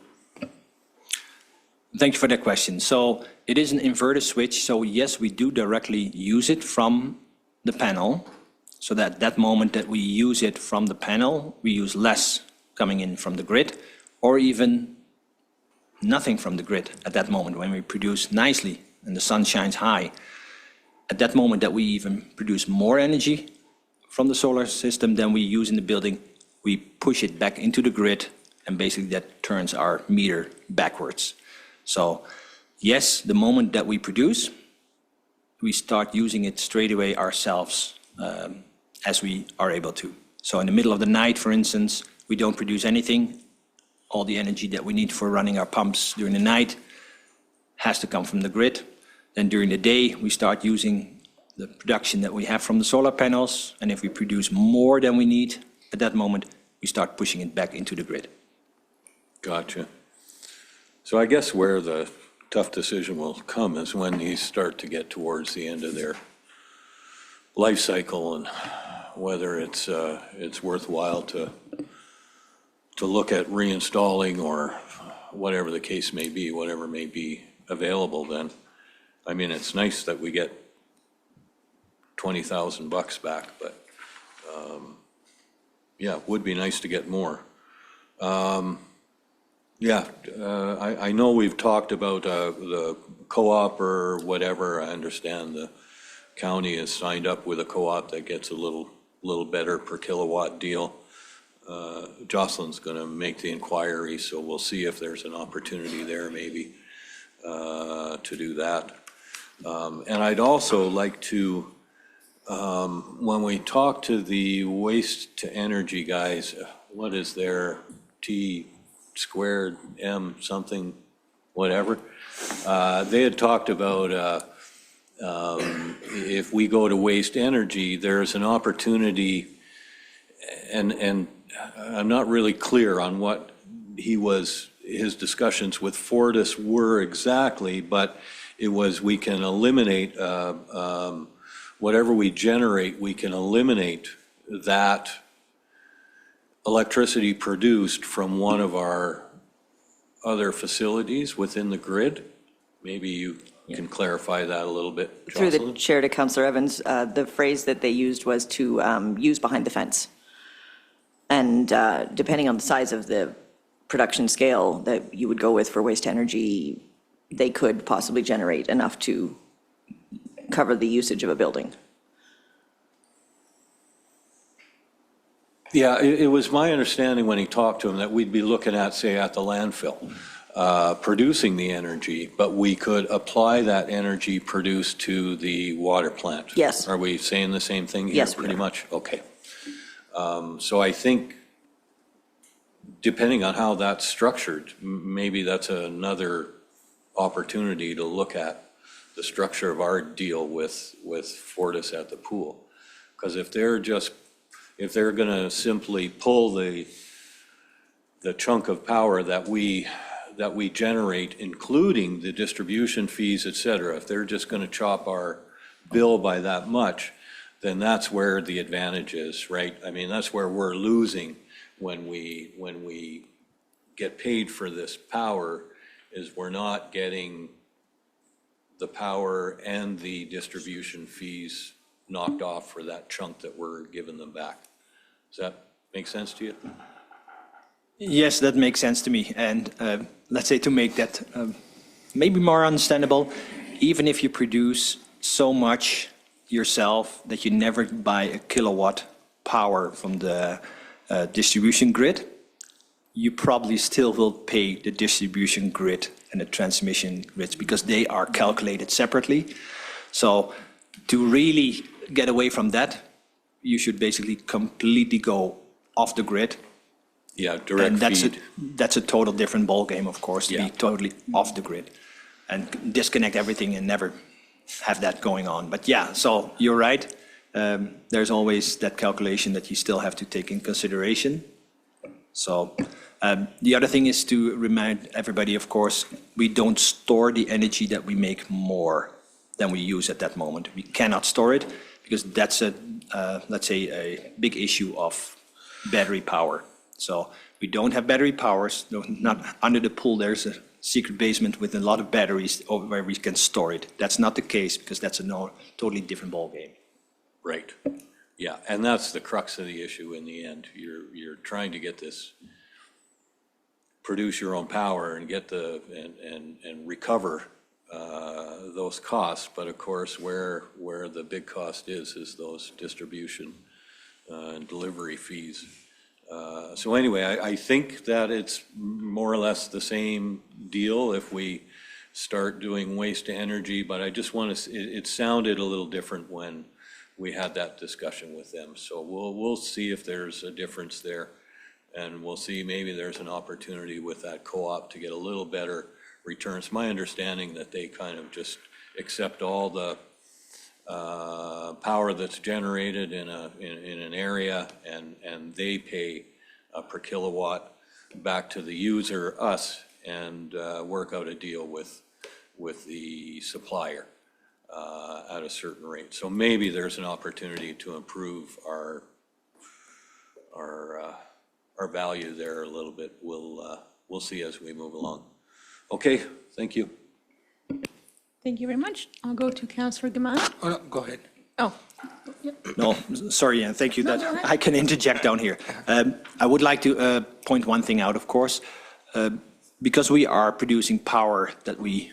Thank you for that question. So it is an inverter switch. So yes, we do directly use it from the panel. So that moment that we use it from the panel, we use less coming in from the grid, or even nothing from the grid at that moment when we produce nicely and the sun shines high. At that moment that we even produce more energy from the solar system than we use in the building, we push it back into the grid, and basically that turns our meter backwards. So yes, the moment that we produce, we start using it straight away ourselves as we are able to. So in the middle of the night, for instance, we don't produce anything. All the energy that we need for running our pumps during the night has to come from the grid. Then during the day, we start using the production that we have from the solar panels. And if we produce more than we need, at that moment, we start pushing it back into the grid. Gotcha. So I guess where the tough decision will come is when these start to get towards the end of their life cycle, and whether it's worthwhile to look at reinstalling or whatever the case may be, whatever may be available then. I mean, it's nice that we get $20,000 back, but yeah, it would be nice to get more. Yeah, I know we've talked about the co-op or whatever. I understand the county has signed up with a co-op that gets a little better per kilowatt deal. Jocelyn's going to make the inquiry, so we'll see if there's an opportunity there maybe to do that. And I'd also like to, when we talk to the waste to energy guys, what is their T squared M something, whatever, they had talked about if we go to waste energy, there's an opportunity, and I'm not really clear on what his discussions with Fortis were exactly, but it was we can eliminate, whatever we generate, we can eliminate that electricity produced from one of our other facilities within the grid. Maybe you can clarify that a little bit, Through Jocelyn? the chair to Councillor Evans, the phrase that they used was to use behind the fence. And depending on the size of the production scale that you would go with for waste energy, they could possibly generate enough to cover the usage of a building. Yeah, it was my understanding when he talked to him that we'd be looking at, say, at the landfill, producing the energy, but we could apply that energy produced to the water plant. Yes. Are we saying the same thing here? Yes, we Pretty are. much? Okay. So I think, depending on how that's structured, maybe that's another opportunity to look at the structure of our deal with Fortis at the pool. Because if they're going to simply pull the chunk of power that we generate, including the distribution fees, et cetera, if they're just going to chop our bill by that much, then that's where the advantage is, right? I mean, that's where we're losing when we get paid for this power, is we're not getting the power and the distribution fees knocked off for that chunk that we're giving them back. Does that make sense to you? Yes, that makes sense to me. And let's say to make that maybe more understandable, even if you produce so much yourself that you never buy a kilowatt power from the distribution grid, you probably still will pay the distribution grid and the transmission grids because they are calculated separately. So To really get away from that, you should basically completely go off the grid. Yeah, direct And feed. that's a total different ballgame, of course, to Yeah. be totally off the grid and disconnect everything and never have that going on. But yeah, so you're right. There's always that calculation that you still have to take in consideration. So the other thing is to remind everybody, of course, we don't store the energy that we make more than we use at that moment. We cannot store it because that's a, let's say, a big issue of battery power. So we don't have battery powers, not under the pool, there's a secret basement with a lot of batteries where we can store it. That's not the case because that's a totally different ballgame. Right. Yeah, and that's the crux of the issue in the end. You're trying to get this, produce your own power and get and recover those costs. But of course, where the big cost is those distribution and delivery fees. So anyway, I think that it's more or less the same deal if we start doing waste to energy, but I just want to, it sounded a little different when we had that discussion with them. So we'll see if there's a difference there, and we'll see maybe there's an opportunity with that co-op to get a little better returns. My understanding that they kind of just accept all the power that's generated in an area, and they pay per kilowatt back to the user, us, and work out a deal with the supplier at a certain rate. So maybe there's an opportunity to improve our value there a little bit. We'll see as we move along. Okay, thank you. Thank you very much. I'll go to Councillor Gaman. Oh, no, go ahead. Oh, No, sorry, Ann, thank you. No, That go ahead. I can interject down here. I would like to point one thing out, of course. Because we are producing power that we,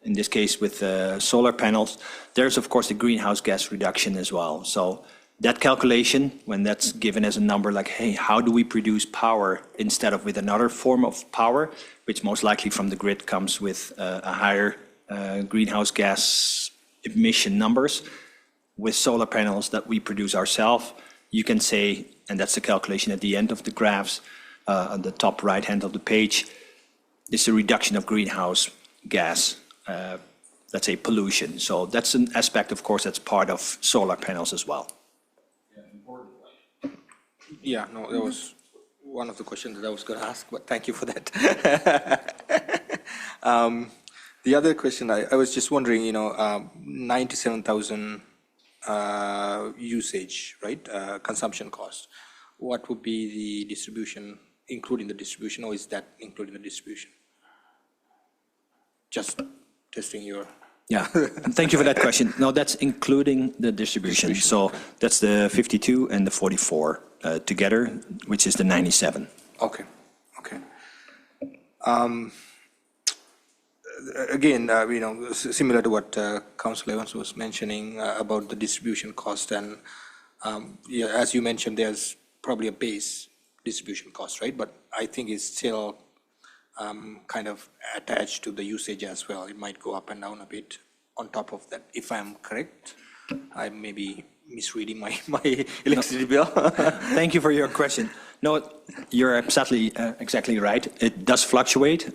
in this case with solar panels, there's of course the greenhouse gas reduction as well. So that calculation, when that's given as a number like, hey, how do we produce power instead of with another form of power, which most likely from the grid comes with a higher greenhouse gas emission numbers, with solar panels that we produce ourselves, you can say, and that's the calculation at the end of the graphs, on the top right hand of the page, is a reduction of greenhouse gas, let's say pollution. So that's an aspect, of course, that's part of solar panels as well. Yeah, no, that was one of the questions that I was going to ask, but thank you for that. The other question, I was just wondering, 97,000 usage, right, consumption cost. What would be the distribution, including the distribution, or is that including the distribution? Just testing your... Yeah, thank you for that question. No, that's including the distribution. So that's the 52 and the 44 together, which is the 97. Okay, okay. Again, similar to what Councillor Evans was mentioning about the distribution cost, and yeah, as you mentioned, there's probably a base distribution cost, right? But I think it's still kind of attached to the usage as well. It might go up and down a bit on top of that. If I'm correct, I may be misreading my electricity bill. Thank you for your question. No, you're exactly right. It does fluctuate.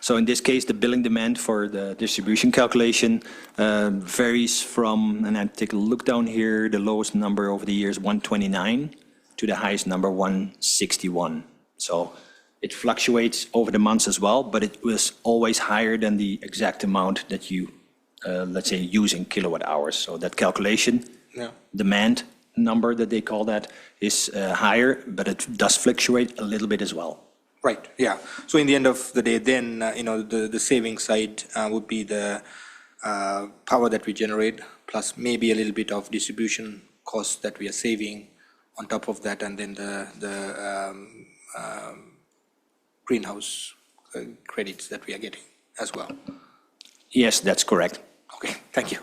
So in this case, the billing demand for the distribution calculation varies from, and I take a look down here, the lowest number over the years, 129, to the highest number, 161. So it fluctuates over the months as well, but it was always higher than the exact amount that you, let's say, use in kilowatt hours. So that calculation, demand number that they call that, is higher, but it does fluctuate a little bit as well. Right, yeah. So in the end of the day, then, the saving side would be the power that we generate, plus maybe a little bit of distribution costs that we are saving on top of that, and then the greenhouse credits that we are getting as well. Yes, that's correct. Okay, thank you.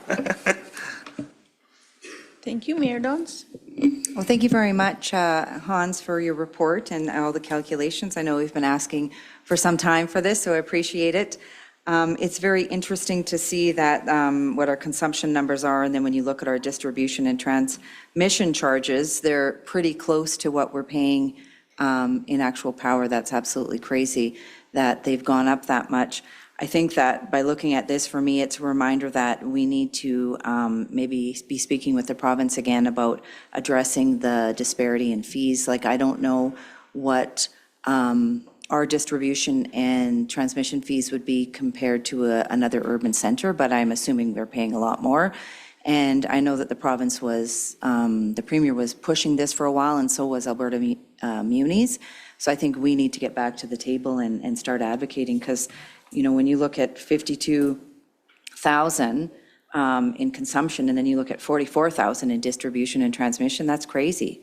Thank you, Mayor Dons. Well, thank you very much, Hans, for your report and all the calculations. I know we've been asking for some time for this, so I appreciate it. It's very interesting to see that, what our consumption numbers are, and then when you look at our distribution and transmission charges, they're pretty close to what we're paying in actual power. That's absolutely crazy that they've gone up that much. I think that by looking at this, for me, it's a reminder that we need to maybe be speaking with the province again about addressing the disparity in fees. Like, I don't know what our distribution and transmission fees would be compared to another urban center, but I'm assuming they're paying a lot more. And I know that the province was, the premier was pushing this for a while, and so was Alberta Munis. So I think we need to get back to the table and start advocating, because, you know, when you look at 52,000 in consumption, and then you look at 44,000 in distribution and transmission, that's crazy.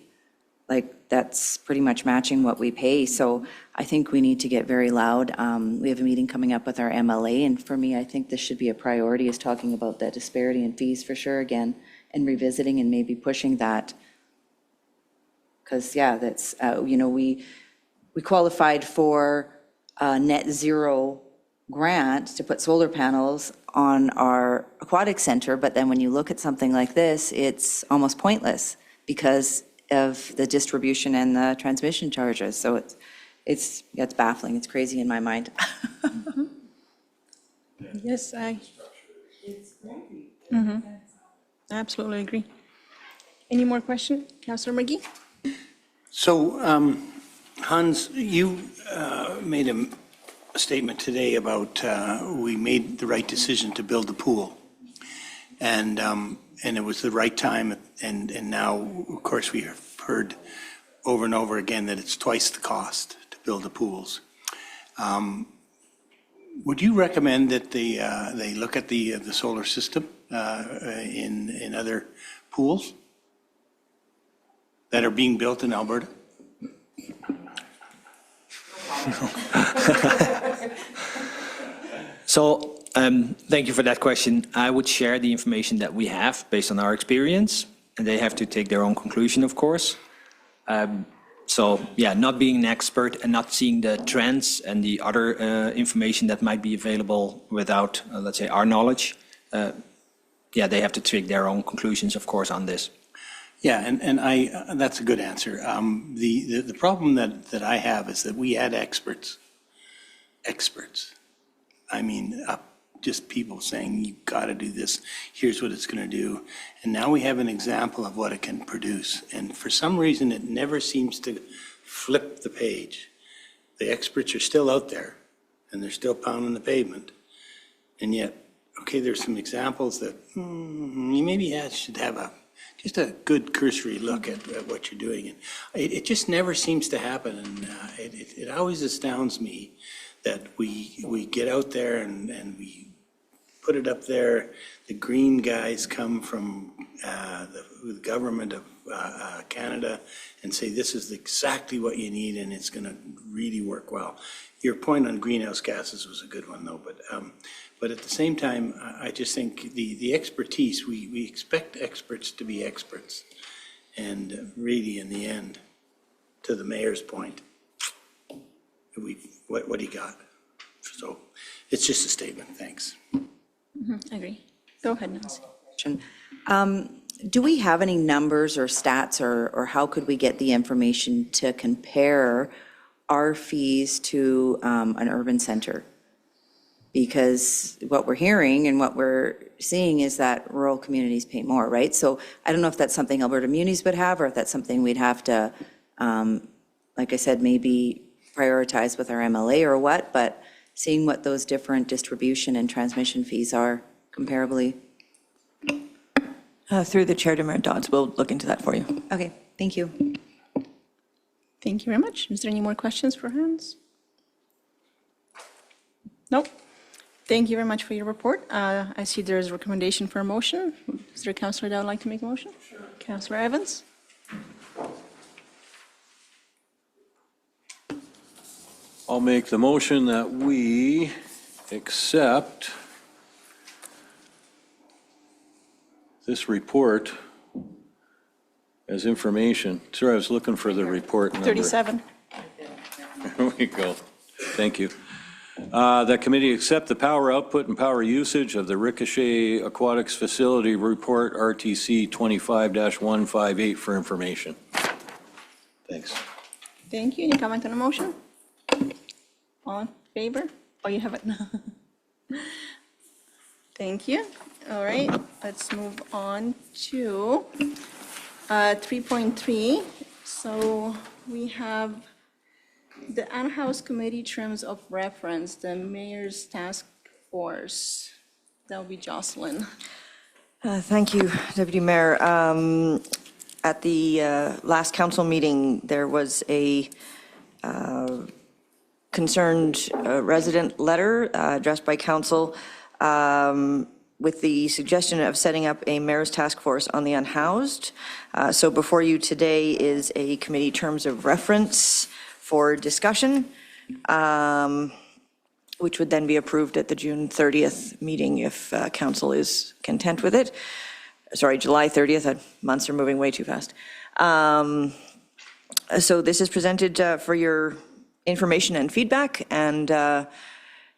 Like, that's pretty much matching what we pay. So I think we need to get very loud. We have a meeting coming up with our MLA, and for me, I think this should be a priority, is talking about that disparity in fees for sure again, and revisiting and maybe pushing that. Because, yeah, that's, you know, we qualified for a net zero grant to put solar panels on our aquatic center, but then when you look at something like this, it's almost pointless because of the distribution and the transmission charges. So it's baffling. It's crazy in my mind. Yes, absolutely agree. Any more questions? Councillor McGee? So, Hans, you made a statement today about we made the right decision to build the pool. And it was the right time, and now, of course, we have heard over and over again that it's twice the cost to build the pools. Would you recommend that they look at the solar system in other pools that are being built in Alberta? So, thank you for that question. I would share the information that we have based on our experience, and they have to take their own conclusion, of course. So, yeah, not being an expert and not seeing the trends and the other information that might be available without, let's say, our knowledge, yeah, they have to take their own conclusions, of course, on this. Yeah, and that's a good answer. The problem that I have is that we had experts. I mean, just people saying, you've got to do this, here's what it's going to do. And now we have an example of what it can produce. And for some reason, it never seems to flip the page. The experts are still out there, and they're still pounding the pavement. And yet, okay, there's some examples that you maybe should have just a good cursory look at what you're doing. And it just never seems to happen. And it always astounds me that we get out there and we put it up there. The green guys come from the government of Canada and say, this is exactly what you need and it's going to really work well. Your point on greenhouse gases was a good one, though. But at the same time, I just think the expertise, we expect experts to be experts. And really, in the end, to the mayor's point, what do you got? So it's just a statement. Thanks. I agree. Go ahead, Nancy. Do we have any numbers or stats, or how could we get the information to compare our fees to an urban center? Because what we're hearing and what we're seeing is that rural communities pay more, right? So I don't know if that's something Alberta Munis would have, or if that's something we'd have to, like I said, maybe prioritize with our MLA or what, but seeing what those different distribution and transmission fees are comparably. Through the chair to Mayor Dodds, we'll look into that for you. Okay, thank you. Thank you very much. Is there any more questions for Hans? Nope. Thank you very much for your report. I see there is a recommendation for a motion. Is there a councillor that would like to make a motion? Sure. Councillor Evans? I'll make the motion that we accept this report as information. Sorry, I was looking for the report number. 37. There we go. Thank you. That committee accept the power output and power usage of the Ricochet Aquatics Facility Report RTC 25-158 for information. Thanks. Thank you. Any comment on the motion? All in favor? Oh, you have it now. Thank you. All right, let's move on to 3.3. So we have the in-house committee terms of reference, the mayor's task force. That will be Jocelyn. Thank you, Deputy Mayor. At the last council meeting, there was a concerned resident letter addressed by council with the suggestion of setting up a mayor's task force on the unhoused. So before you today is a committee terms of reference for discussion, which would then be approved at the June 30th meeting if council is content with it. Sorry, July 30th, months are moving way too fast. So this is presented for your information and feedback, and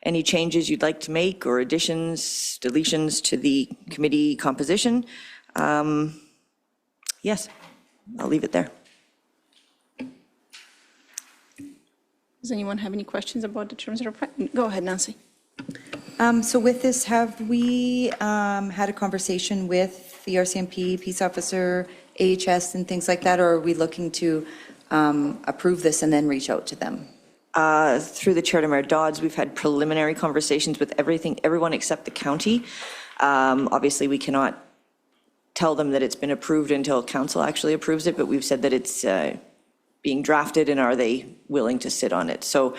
any changes you'd like to make or additions, deletions to the committee composition. Yes, I'll leave it there. Does anyone have any questions about the terms of reference? Go ahead, Nancy. So with this, have we had a conversation with the RCMP, peace officer, AHS, and things like that, or are we looking to approve this and then reach out to them? Through the chair to Mayor Dodds, we've had preliminary conversations with everyone except the county. Obviously, we cannot tell them that it's been approved until council actually approves it, but we've said that it's being drafted and are they willing to sit on it. So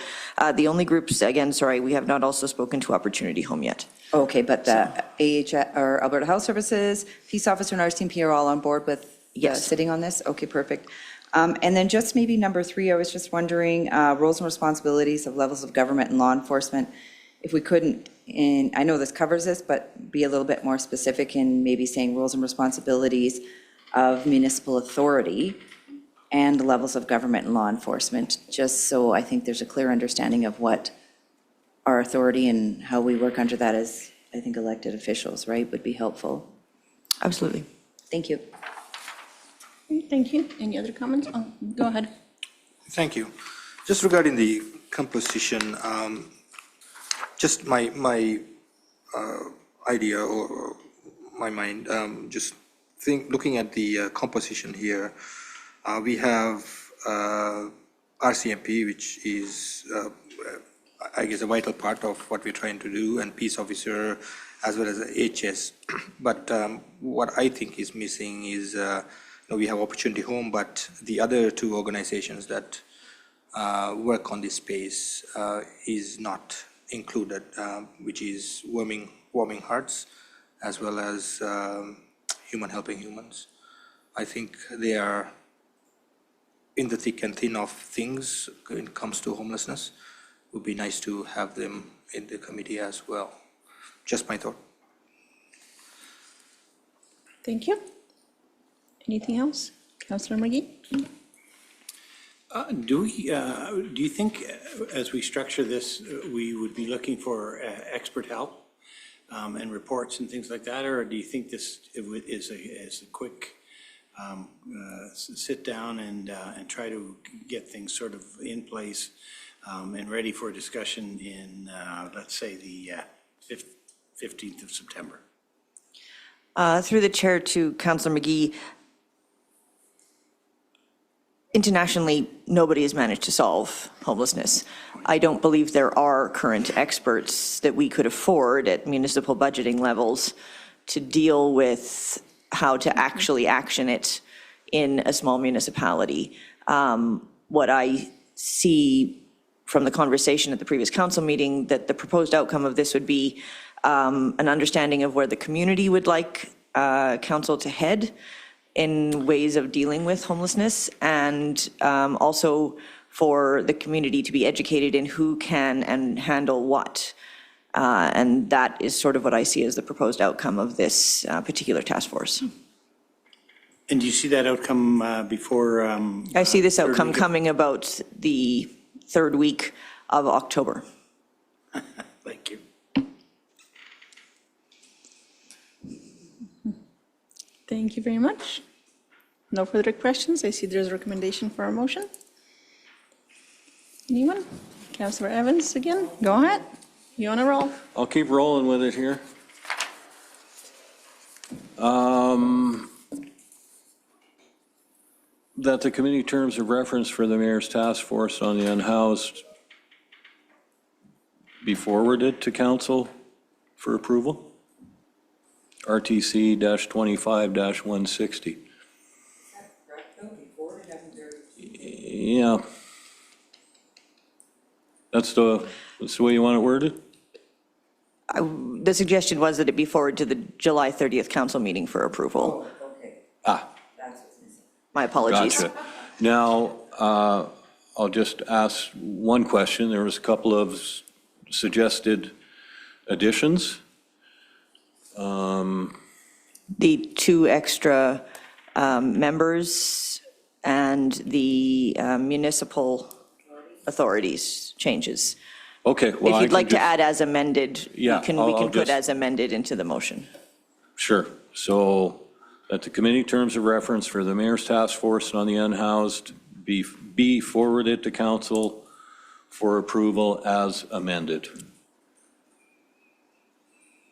the only groups, again, sorry, we have not also spoken to Opportunity Home yet. Okay, but the AHS, or Alberta Health Services, peace officer and RCMP are all on board with Yes. sitting on this? Okay, perfect. And then just maybe number 3, I was just wondering, roles and responsibilities of levels of government and law enforcement. If we couldn't, and I know this covers this, but be a little bit more specific in maybe saying roles and responsibilities of municipal authority and the levels of government and law enforcement, just so I think there's a clear understanding of what our authority and how we work under that as, I think, elected officials, right, would be helpful. Absolutely. Thank you. Thank you. Any other comments? Oh, go ahead. Thank you. Just regarding the composition, just my idea or my mind, just looking at the composition here, we have RCMP, which is, I guess, a vital part of what we're trying to do, and peace officer, as well as HS. But what I think is missing is, we have Opportunity Home, but the other 2 organizations that work on this space is not included, which is Warming Hearts, as well as Human Helping Humans. I think they are in the thick and thin of things when it comes to homelessness. It would be nice to have them in the committee as well. Just my thought. Thank you. Anything else? Councillor McGee? Do you think as we structure this, we would be looking for expert help and reports and things like that? Or do you think this is a quick sit down and try to get things sort of in place and ready for discussion in, let's say, the 15th of September? Through the chair to Councillor McGee, internationally, nobody has managed to solve homelessness. I don't believe there are current experts that we could afford at municipal budgeting levels to deal with how to actually action it in a small municipality. What I see from the conversation at the previous council meeting, that the proposed outcome of this would be an understanding of where the community would like council to head in ways of dealing with homelessness, and also for the community to be educated in who can and handle what. And that is sort of what I see as the proposed outcome of this particular task force. And do you see that outcome before? I see this third outcome week coming about the 3rd week of October. Thank you very much. No further questions. I see there's a recommendation for a motion. Anyone? Councillor Evans again? Go ahead. You on a roll? I'll keep rolling with it here. That the committee terms of reference for the mayor's task force on the unhoused be forwarded to council for approval. RTC-25-160. Yeah. That's the way you want it worded? The suggestion was that it be forwarded to the July 30th council meeting for approval. Ah. My apologies. Gotcha. Now, I'll just ask one question. There was a couple of suggested additions. The 2 extra members and the municipal authorities changes. Okay, well, If I you'd can like to just- add as amended, Yeah, we can I'll put just- as amended into the motion. Sure. So that the committee terms of reference for the mayor's task force on the unhoused be forwarded to council for approval as amended.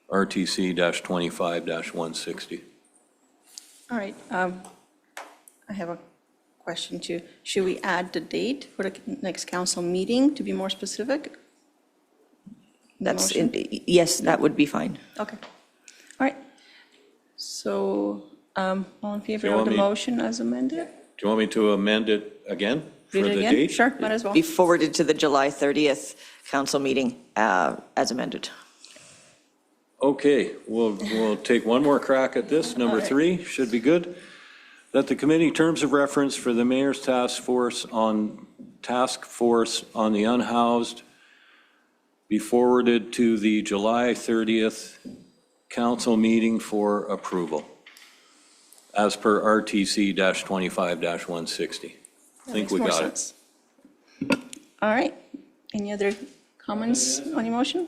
RTC-25-160. All right. I have a question too. Should we add the date for the next council meeting to be more specific? That's, Motion? yes, that would be fine. Okay. All right. So, all in favor you of want the me- motion as amended? Do you want me to amend it again for Read it the again? date? Sure, might as well. Be forwarded to the July 30th council meeting as amended. Okay, we'll take one more crack at this. Number 3 should be good. That the committee terms of reference for the mayor's task force on the unhoused be forwarded to the July 30th council meeting for approval, as per RTC-25-160. I think we got it. All right. Any other comments on your motion?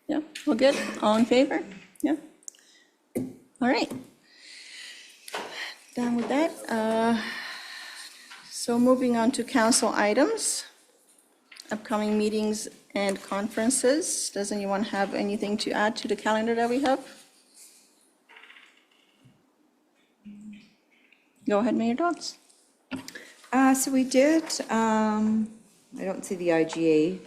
Yeah, we're good. All in favor? Yeah. All right. Done with that. So moving on to council items, upcoming meetings and conferences. Does anyone have anything to add to the calendar that we have? Go ahead, Mayor Dodds. So we did, I don't see the IGA,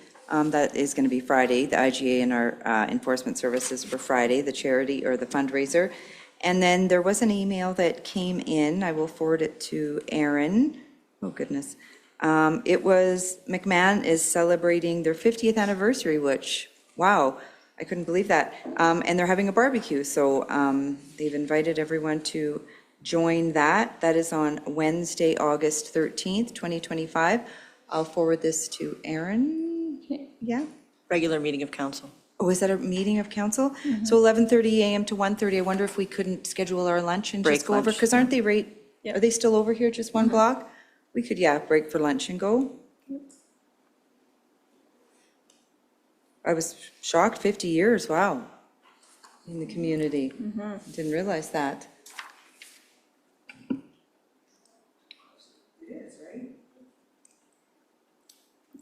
that is going to be Friday, the IGA and our enforcement services for Friday, the charity or the fundraiser. And then there was an email that came in, I will forward it to Aaron. Oh, goodness. It was, McMahon is celebrating their 50th anniversary, which, wow, I couldn't believe that. And they're having a barbecue, so they've invited everyone to join that. That is on Wednesday, August 13th, 2025. I'll forward this to Aaron. Yeah? Regular meeting of council. Oh, is that a meeting of council? So 11:30 a.m. to 1:30. I wonder if we couldn't schedule our lunch and Break just go over? lunch, Because aren't they right, are they still over here, just one block? We could, yeah, break for lunch and go. I was shocked, 50 years, wow, in the community. Didn't realize that.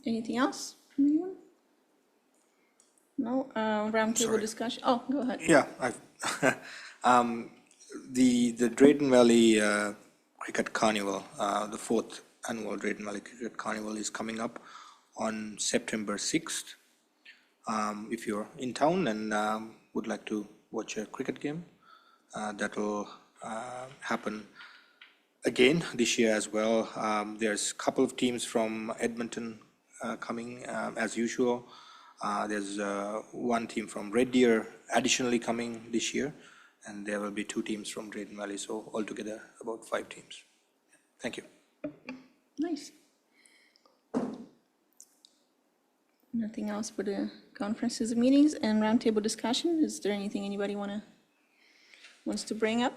Anything else from anyone? No, roundtable discussion? Oh, go ahead. Yeah, the Drayton Valley Cricket Carnival, the 4th annual Drayton Valley Cricket Carnival is coming up on September 6th. If you're in town and would like to watch a cricket game, that will happen again this year as well. There's a couple of teams from Edmonton coming as usual. There's one team from Red Deer additionally coming this year, and there will be 2 teams from Drayton Valley, so altogether about 5 teams. Thank you. Nice. Nothing else for the conferences and meetings and roundtable discussion? Is there anything anybody wants to bring up?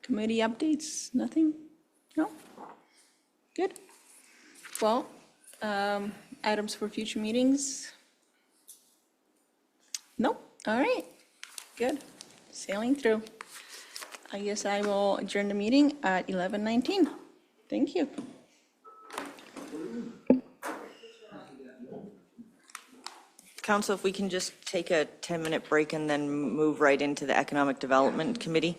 Committee updates? Nothing? No? Good. Well, items for future meetings? No? All right. Good. Sailing through. I guess I will adjourn the meeting at 11:19. Thank you. Council, if we can just take a 10-minute break and then move right into the Economic Development Committee.